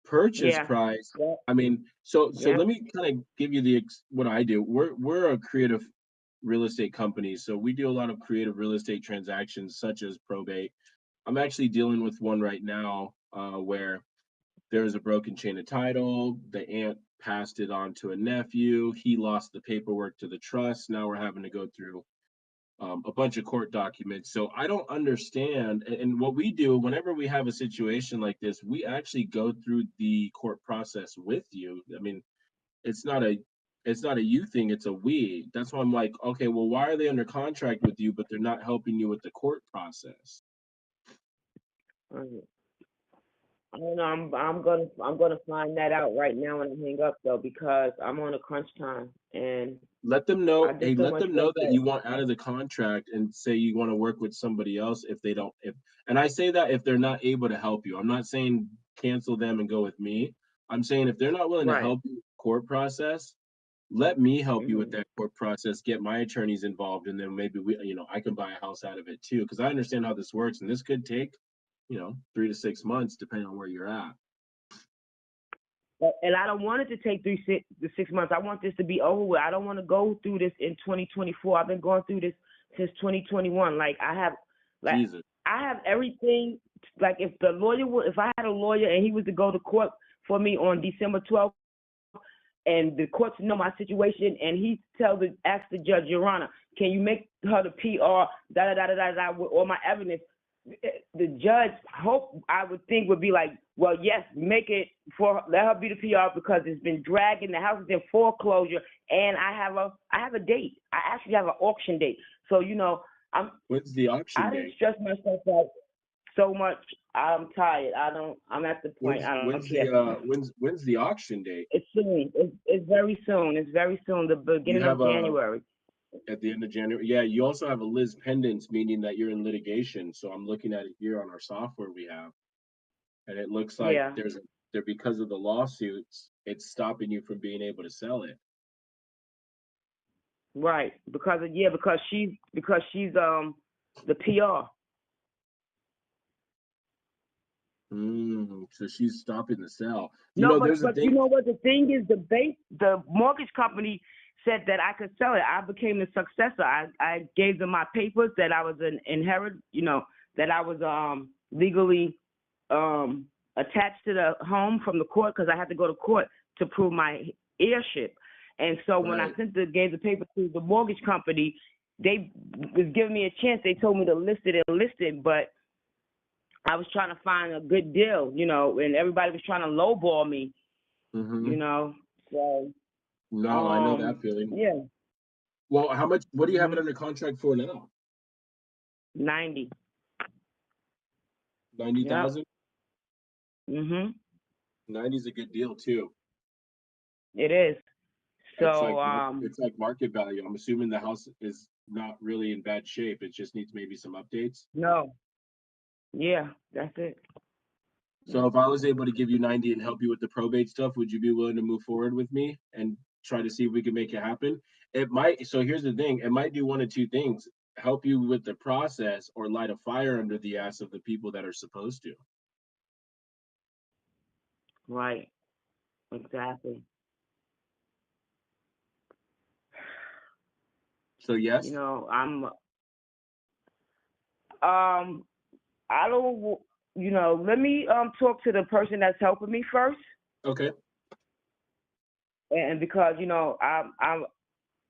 purchase
Yeah.
price,
Yeah.
I mean, so
Yeah.
let me kind of give you what I do. We're a creative real estate company, so we do a lot of creative real estate transactions such as probate. I'm actually dealing with one right now where there's a broken chain of title. The aunt passed it on to a nephew. He lost the paperwork to the trust. Now we're having to go through a bunch of court documents. So I don't understand. And what we do whenever we have a situation like this, we actually go through the court process with you. I mean, it's not a you thing, it's a we. That's why I'm like, okay, well, why are they under contract with you, but they're not helping you with the court process?
I don't know. I'm gonna find that out right now when I hang up though, because I'm on a crunch time and
Let them know,
I did
hey,
so
let
much
them
work
know that
that.
you want out of the contract and say you want to work with somebody else if they don't, if, and I say that if they're not able to help you. I'm not saying cancel them and go with me. I'm saying if they're not willing to
Right.
help you with the court process, let me help you with
Hmm.
that court process, get my attorneys involved, and then maybe I can buy a house out of it too. Because I understand how this works, and this could take, 3 to 6 months depending on where you're at.
And I don't want it to take 6 months. I want this to be over with. I don't want to go through this in 2024. I've been going through this since 2021. Like
Jesus.
I have everything. Like if I had a lawyer and he was to go to court for me on December 12th, and the courts know my situation, and he ask the judge, Your Honor, can you make her the PR, with all my evidence? The judge, I would think, would be like, well, yes, let her be the PR because it's been dragging, the house is in foreclosure, and I have a date. I actually have an auction date. So,
When's the auction
I didn't
date?
stress myself out so much. I'm tired. I'm at the point. I don't care.
When's the auction date?
It's soon. It's very soon. It's very soon. The
You
beginning
have
of January.
at the end of January. Yeah, you also have a lis pendens, meaning that you're in litigation. So I'm looking at it here on our software we have, and it looks like
Yeah.
because of the lawsuits, it's stopping you from being able to sell it.
Right. Because she's the PR.
So she's stopping the sale.
No,
There's a
but you
thing.
know what the thing is, the mortgage company said that I could sell it. I became the successor. I gave them my papers that I was an inherit, that I was legally attached to the home from the court, because I had to go to court to prove my heirship. And so when I gave the paper to the mortgage company, they was giving me a chance. They told me to list it, but I was trying to find a good deal, and everybody was trying to lowball me, So.
No, I know that feeling.
Yeah.
Well, how much? What do you have it under contract for now?
90.
90,000.
Mhm.
90 is a good deal too.
It is. So
It's like market value. I'm assuming the house is not really in bad shape. It just needs maybe some updates.
No. Yeah, that's it.
So if I was able to give you 90 and help you with the probate stuff, would you be willing to move forward with me and try to see if we can make it happen? It might. So here's the thing. It might do one of two things: help you with the process or light a fire under the ass of the people that are supposed to.
Right. Exactly.
So yes.
I don't. Let me talk to the person that's helping me first.
Okay.
And because I'm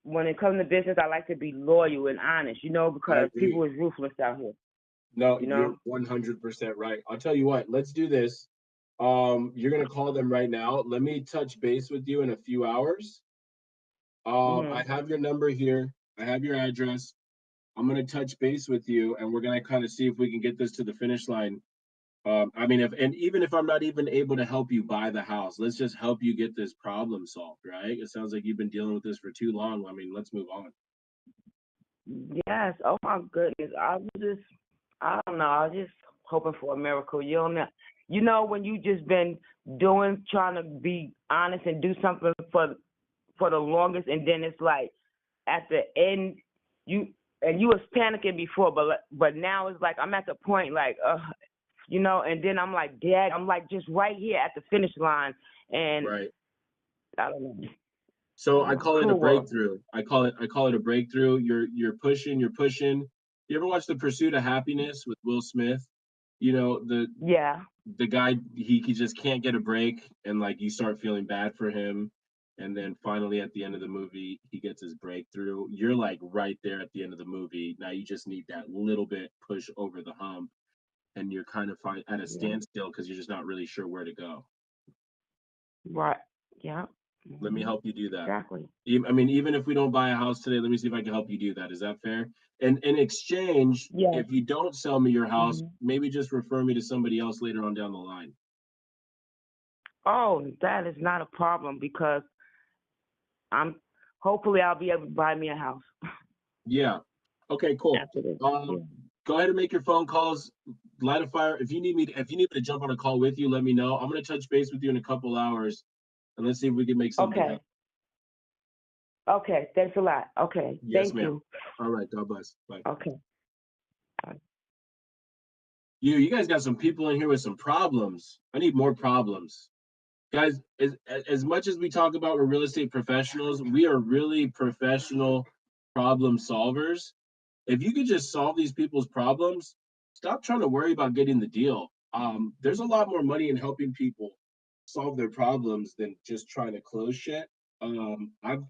when it comes to business, I like to be loyal and honest. Because people is ruthless out here.
No, you're 100% right. I'll tell you what. Let's do this. You're gonna call them right now. Let me touch base with you in a few hours. I have your number here. I have your address. I'm gonna touch base with you, and we're gonna kind of see if we can get this to the finish line. Even if I'm not even able to help you buy the house, let's just help you get this problem solved, right? It sounds like you've been dealing with this for too long. I mean, let's move on.
Yes. Oh my goodness. I don't know. I was just hoping for a miracle. When you just been trying to be honest and do something for the longest, and then it's like at the end you was panicking before, but now it's like I'm at the point like and then I'm like, Dad, I'm like just right here at the finish line, and
right.
I don't know.
So I call it a breakthrough. I call it a breakthrough. You're pushing. You ever watch The Pursuit of Happiness with Will Smith? The guy, he just can't get a break, and like you start feeling bad for him, and then finally at the end of the movie he gets his breakthrough. You're like right there at the end of the movie. Now you just need that little bit push over the hump, and you're kind of at a standstill because you're just not really sure where to go.
Right. Yeah.
Let me help you do that.
Exactly.
I mean, even if we don't buy a house today, let me see if I can help you do that. Is that fair? And in exchange, if you don't sell me your house, maybe just refer me to somebody else later on down the line.
Oh, that is not a problem because hopefully I'll be able to buy me a house.
Yeah. Okay, cool.
After this.
Go ahead and make your phone calls. Light a fire. If you need me to jump on a call with you, let me know. I'm gonna touch base with you in a couple hours, and let's see if we can make something happen.
Okay. Thanks a lot. Okay.
Yes,
Thank
ma'am.
you.
All right. God bless. Bye.
Okay.
You guys got some people in here with some problems. I need more problems. Guys, as much as we talk about we're real estate professionals, we are really professional problem solvers. If you could just solve these people's problems, stop trying to worry about getting the deal. There's a lot more money in helping people solve their problems than just trying to close shit. I've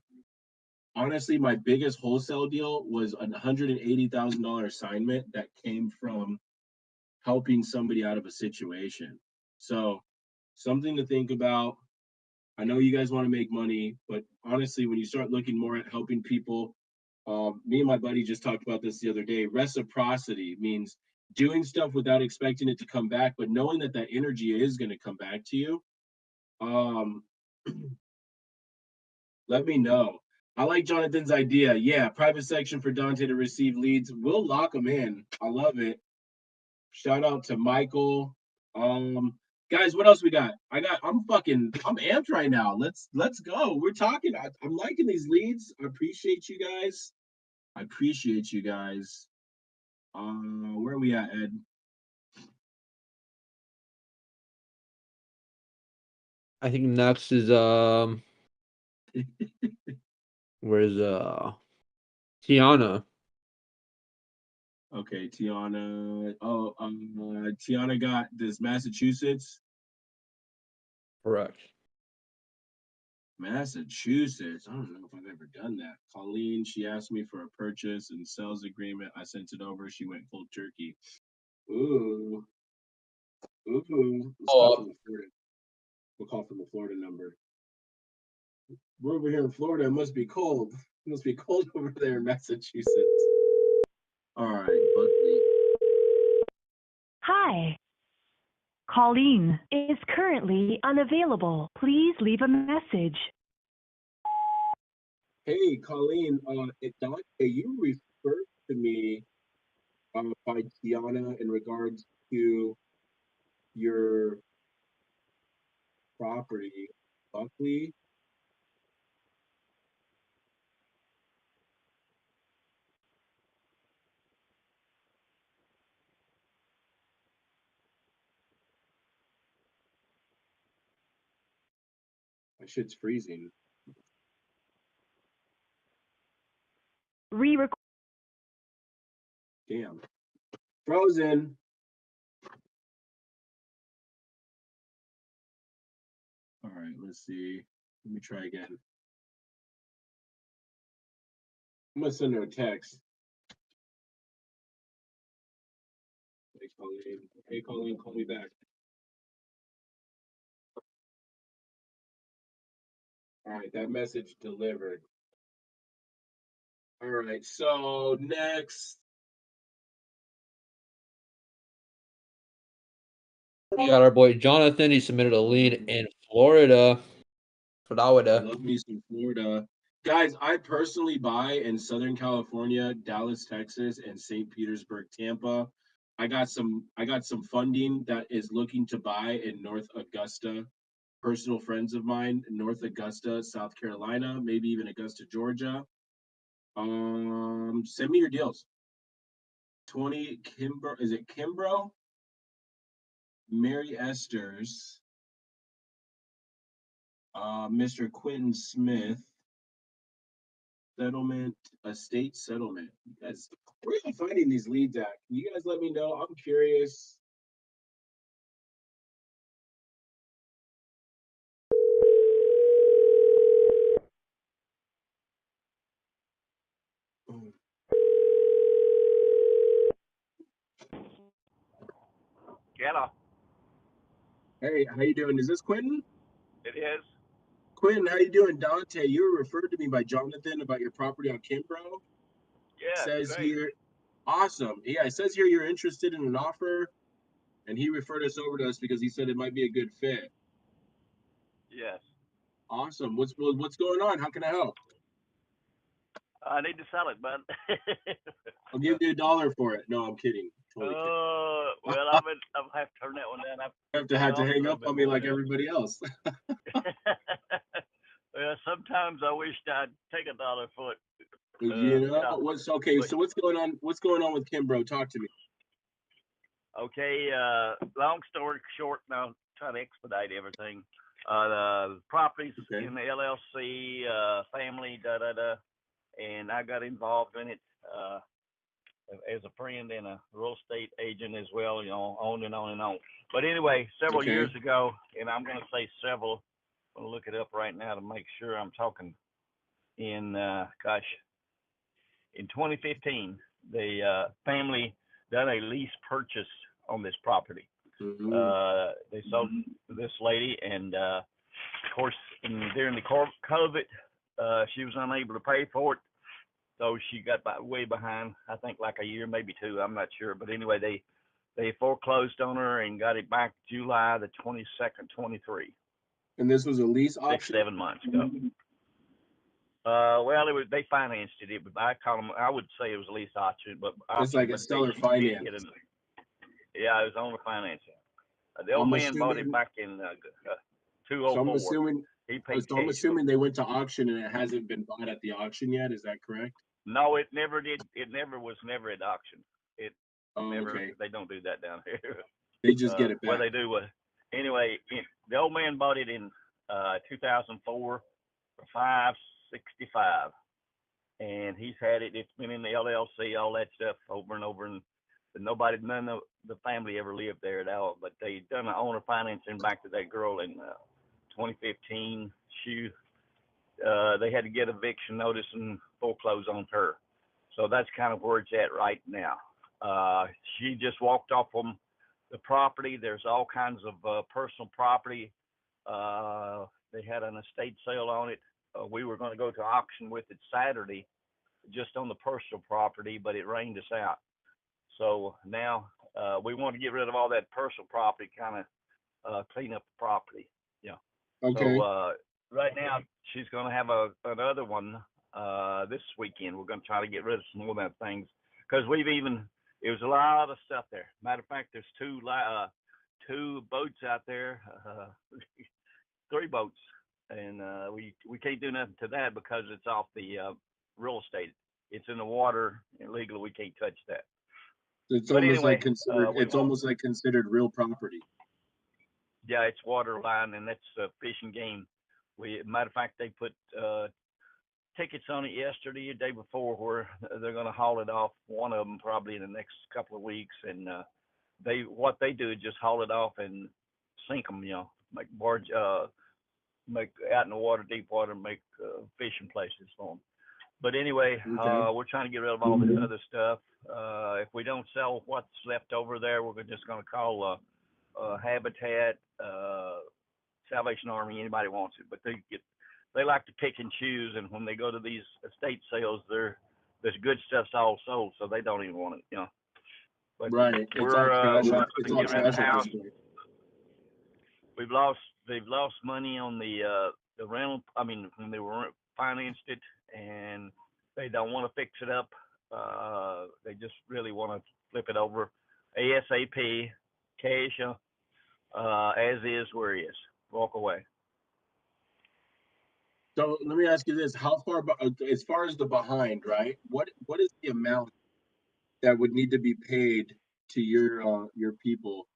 honestly, my biggest wholesale deal was a $180,000 assignment that came from helping somebody out of a situation. So, something to think about. I know you guys want to make money, but honestly, when you start looking more at helping people, me and my buddy just talked about this the other day. Reciprocity means doing stuff without expecting it to come back, but knowing that that energy is going to come back to you. Um, let me know. I like Jonathan's idea. Yeah, private section for Dante to receive leads. We'll lock them in. I love it. Shout out to Michael. Guys, what else we got? I'm amped right now. Let's go. We're talking. I'm liking these leads. I appreciate you guys. Where are we at, Ed?
I think next is where's Tiana?
Okay, Tiana. Oh, Tiana got this Massachusetts.
Correct.
Massachusetts. I don't know if I've ever done that. Colleen, she asked me for a purchase and sales agreement. I sent it over. She went cold turkey. Ooh. Let's call from the Florida. We'll call from the Florida number. We're over here in Florida. It must be cold. It must be cold over there in Massachusetts. All right, Buckley.
Hi. Colleen is currently unavailable. Please leave a message.
Hey, Colleen. Dante, you referred to me by Tiana in regards to your property, Buckley. My shit's freezing. Damn. Frozen. All right, let's see. Let me try again. I'm gonna send her a text. Hey, Colleen. Hey, Colleen, call me back. All right, that message delivered. All right, so next.
We got our boy Jonathan. He submitted a lead in Florida.
I love me some Florida. Guys, I personally buy in Southern California, Dallas, Texas, and St. Petersburg, Tampa. I got some funding that is looking to buy in North Augusta. Personal friends of mine, North Augusta, South Carolina, maybe even Augusta, Georgia. Send me your deals. 20 Kimbro, is it Kimbro? Mary Esther's, Mr. Quentin Smith, settlement, estate settlement. You guys, where are you finding these leads at? Can you guys let me know? I'm curious.
Hello.
Hey, how you doing? Is this Quentin?
It is.
Quentin, how you doing? Dante, you were referred to me by Jonathan about your property on Kimbrough.
Yeah,
Says
great.
here, awesome. Yeah, it says here you're interested in an offer, and he referred us over to us because he said it might be a good fit.
Yes.
Awesome. What's going on? How can I help?
I need to sell it, bud.
I'll give you $1 for it. No, I'm kidding. Totally kidding.
Well, I'll have to turn that one down.
You have to hang up on me like everybody else.
Well, sometimes I wish I'd take $1 for it.
Yeah. What's okay? So what's going on? What's going on with Kimbro? Talk to me.
Okay. Long story short, now try to expedite everything. The properties in the LLC, family, and I got involved in it as a friend and a real estate agent as well. On and on and on. But anyway, several years ago, and I'm going to say several. I'm going to look it up right now to make sure I'm talking in, in 2015, the family done a lease purchase on this property. They sold this lady, and of course, during the COVID, she was unable to pay for it. So she got way behind, I think like a year, maybe 2, I'm not sure. But anyway, they foreclosed on her and got it back July the 22nd, 23.
And this was a lease option?
6-7 months ago. Well, they financed it. I would say it was a lease option, but
it's like a seller finance.
Yeah, it was owner financing. The old man bought it back in 2004.
So I'm assuming they went to auction and it hasn't been bought at the auction yet. Is that correct?
No, it never did. It was never at auction. They don't do that down here.
They just get it back.
Well, they do. Anyway, the old man bought it in 2004 for $565, and he's had it. It's been in the LLC, all that stuff, over and over, and none of the family ever lived there at all. But they done an owner financing back to that girl in 2015. They had to get eviction notice and foreclose on her. So that's kind of where it's at right now. She just walked off from the property. There's all kinds of personal property. They had an estate sale on it. We were going to go to auction with it Saturday, just on the personal property, but it rained us out. So now we want to get rid of all that personal property, kind of clean up the property. Yeah.
Okay.
So right now she's going to have another one this weekend. We're going to try to get rid of some more of that things, because it was a lot of stuff there. Matter of fact, there's two boats out there, 3 boats, and we can't do nothing to that because it's off the real estate. It's in the water, and legally we can't touch that.
It's almost like considered real property.
Yeah, it's water line, and that's Fish and Game. Matter of fact, they put tickets on it yesterday, the day before, where they're going to haul it off. One of them probably in the next couple of weeks, and what they do is just haul it off and sink them. Make barge, make out in the water, deep water, make fishing places for them. But anyway, we're trying to get rid of all this other stuff. If we don't sell what's left over there, we're just going to call Habitat, Salvation Army, anybody wants it. But they like to pick and choose, and when they go to these estate sales, there's good stuff's all sold, so they don't even want it. But
right.
we're
it's all
get rid of the house. They've lost money on the rental. I mean, when they were financed it, and they don't want to fix it up. They just really want to flip it over ASAP, cash, as is, where it is. Walk away.
So let me ask you this: how far, as far as the behind, right? What is the amount that would need to be paid to your people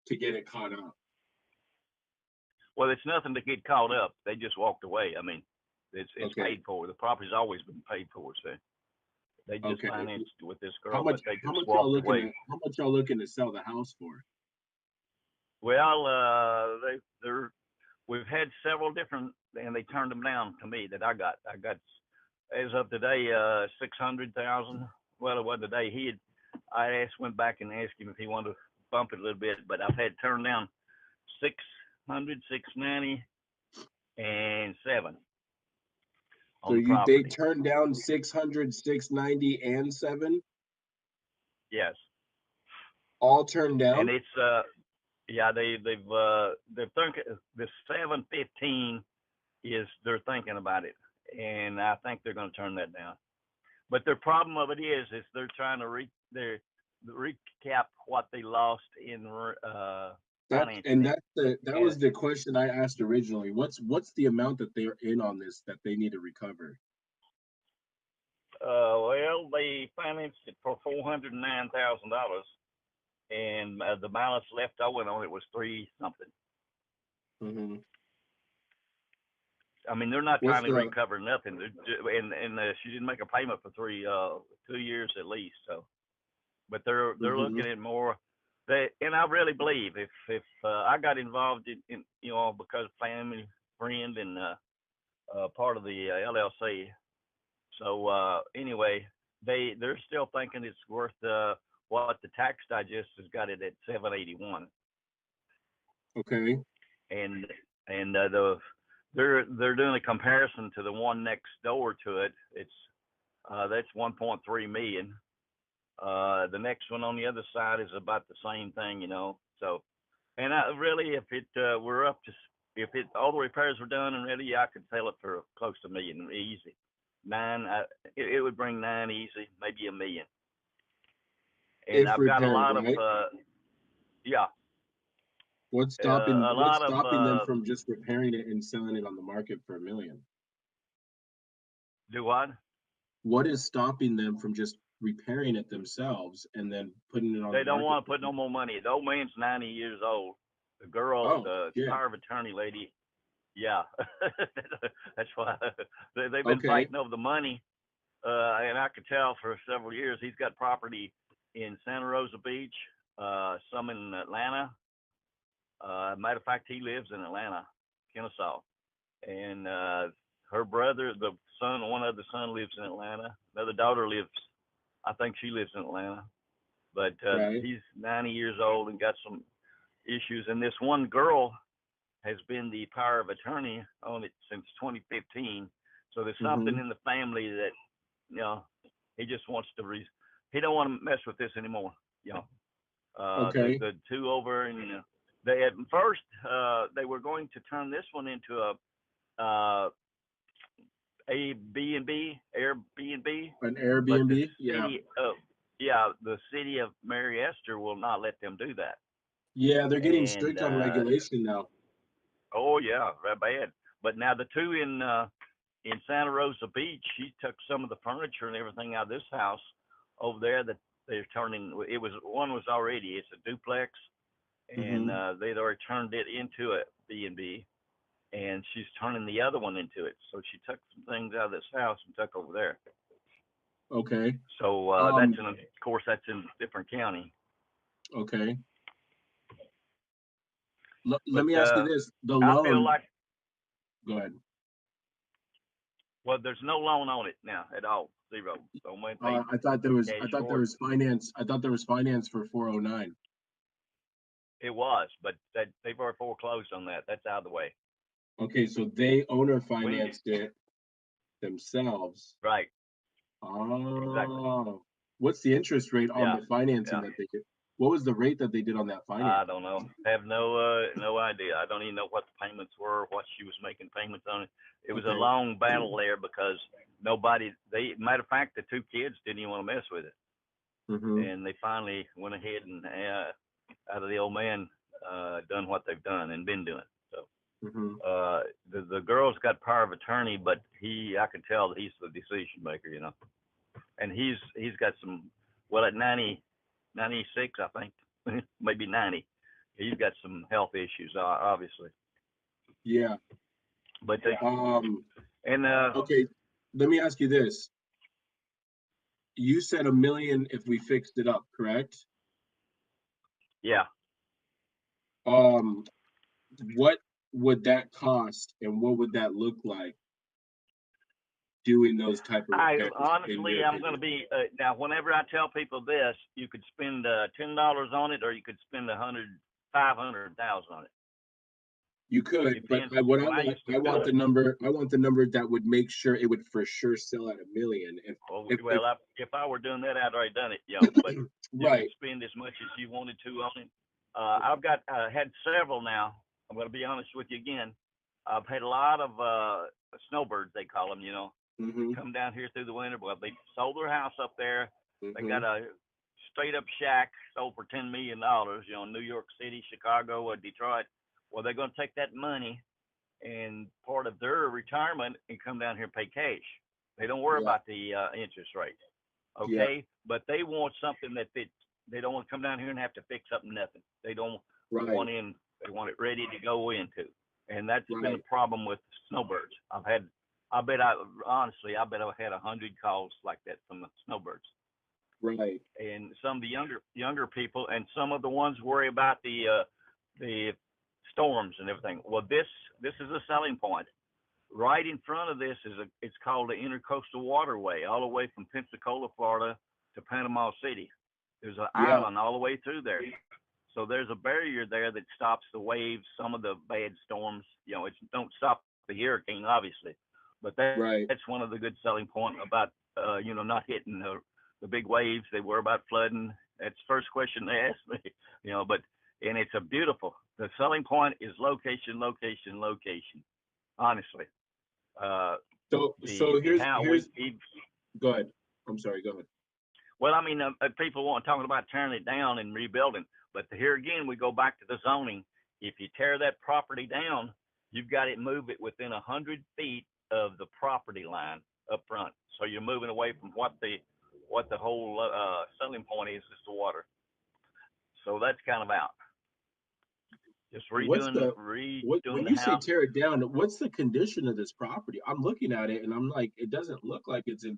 to get it caught up?
Well, it's nothing to get caught up. They just walked away. I mean, it's paid for. The property's always been paid for. So they just financed with this girl.
How much y'all looking to sell the house for?
Well, we've had several different, and they turned them down to me that I got as of today, 600,000. Well, it wasn't today. Went back and asked him if he wanted to bump it a little bit, but I've had turned down 600, 690, and 7.
So they turned down 600, 690, and 7?
Yes.
All turned down?
And it's Yeah, they're thinking the 715 is they're thinking about it, and I think they're going to turn that down. But their problem of it is they're trying to recap what they lost in financing.
That was the question I asked originally. What's the amount that they're in on this that they need to recover?
Well, they financed it for $409,000, and the balance left owing on it was $3 something.
Mm-hmm.
I mean, they're not trying to recover nothing, and she didn't make a payment for 2 years at least. So, but they're looking at more. And I really believe if I got involved in because family, friend, and part of the LLC. So anyway, they're still thinking it's worth what the tax digest has got it at $781.
Okay.
And they're doing a comparison to the one next door to it. It's that's 1.3 million. The next one on the other side is about the same thing, So, and really, if it were up to, all the repairs were done and ready, I could sell it for close to $1 million easy. It would bring 9 easy, maybe $1 million. And I've got a lot of, yeah.
What's stopping them from just repairing it and selling it on the market for $1 million?
Do what?
What is stopping them from just repairing it themselves and then putting it on?
They don't want to put no more money. The old man's 90 years old. The girl, the power of attorney lady, yeah, that's why they've been fighting over the money. And I could tell for several years he's got property in Santa Rosa Beach, some in Atlanta. Matter of fact, he lives in Atlanta, Kennesaw, and her brother, the son, one other son lives in Atlanta. Another daughter lives, I think she lives in Atlanta, but he's 90 years old and got some issues. And this one girl has been the power of attorney on it since 2015. So there's something in the family that, he just wants to, he don't want to mess with this anymore. The two over, and they at first they were going to turn this one into a B&B, Airbnb.
An Airbnb,
the city of Mary Esther will not let them do that.
Yeah, they're getting strict on regulation now.
Oh yeah, very bad. But now the two in Santa Rosa Beach, she took some of the furniture and everything out of this house over there that they're turning. One was already, it's a duplex, and they'd already turned it into a B&B, and she's turning the other one into it. So she took some things out of this house and took over there.
Okay.
So that's of course that's in a different county.
Okay. Let me ask you this: the loan.
I feel like.
Go ahead.
Well, there's no loan on it now at all. Zero. So
I thought there was finance. I thought there was finance for 409.
It was, but they've already foreclosed on that. That's out of the way.
Okay, so they owner financed it themselves.
Right.
Oh.
Exactly.
What's the interest rate on the financing that they did? What was the rate that they did on that financing?
I don't know. I have no idea. I don't even know what the payments were, what she was making payments on it. It was a long battle there because matter of fact, the two kids didn't even want to mess with it. And they finally went ahead and out of the old man done what they've done and been doing. So the girl's got power of attorney, but I can tell that he's the decision maker, and he's got some, at 96, I think, maybe 90. He's got some health issues, obviously.
Yeah.
But
okay, let me ask you this. You said $1 million if we fixed it up, correct?
Yeah.
What would that cost, and what would that look like doing those type of repairs?
Honestly, I'm going to be now. Whenever I tell people this, you could spend $10 on it, or you could spend $500,000 on it.
You could, but I want the number. I want the number that would make sure it would for sure sell at $1 million.
If I were doing that, I'd already done it, but you could spend as much as you wanted to on it. I've got had several now. I'm going to be honest with you again. I've had a lot of snowbirds, they call them,
Mm-hmm.
come down here through the winter. Well, they sold their house up there. They
Mm-hmm.
got a straight up shack sold for $10 million, New York City, Chicago, or Detroit. Well, they're going to take that money and part of their retirement and come down here and pay cash. They don't worry
Yeah.
about the interest rate.
Yeah.
Okay. But they want something that fits. They don't want to come down here and have to fix up nothing. They don't
Right.
want they want it ready to go into. And that's been
Right.
the problem with snowbirds. I bet I've had 100 calls like that from the snowbirds.
Right.
And some of the younger people, and some of the ones worry about the storms and everything. Well, this is a selling point. Right in front of this it's called the Intercoastal Waterway, all the way from Pensacola, Florida to Panama City. There's an
Yeah.
island all the way through there. So there's a barrier there that stops the waves, some of the bad storms. It don't stop the hurricane, obviously, but
Right.
that's one of the good selling point about not hitting the big waves. They worry about flooding. That's the first question they ask me. And it's a beautiful. The selling point is location, location, location. Honestly,
So here's go ahead. I'm sorry. Go ahead.
Well, I mean, people want talking about tearing it down and rebuilding, but here again, we go back to the zoning. If you tear that property down, you've got to move it within 100 feet of the property line up front. So you're moving away from what the whole selling point is the water. So that's kind of out. Just redoing
when
the
you say
house.
tear it down, what's the condition of this property? I'm looking at it and I'm like, it doesn't look like it's in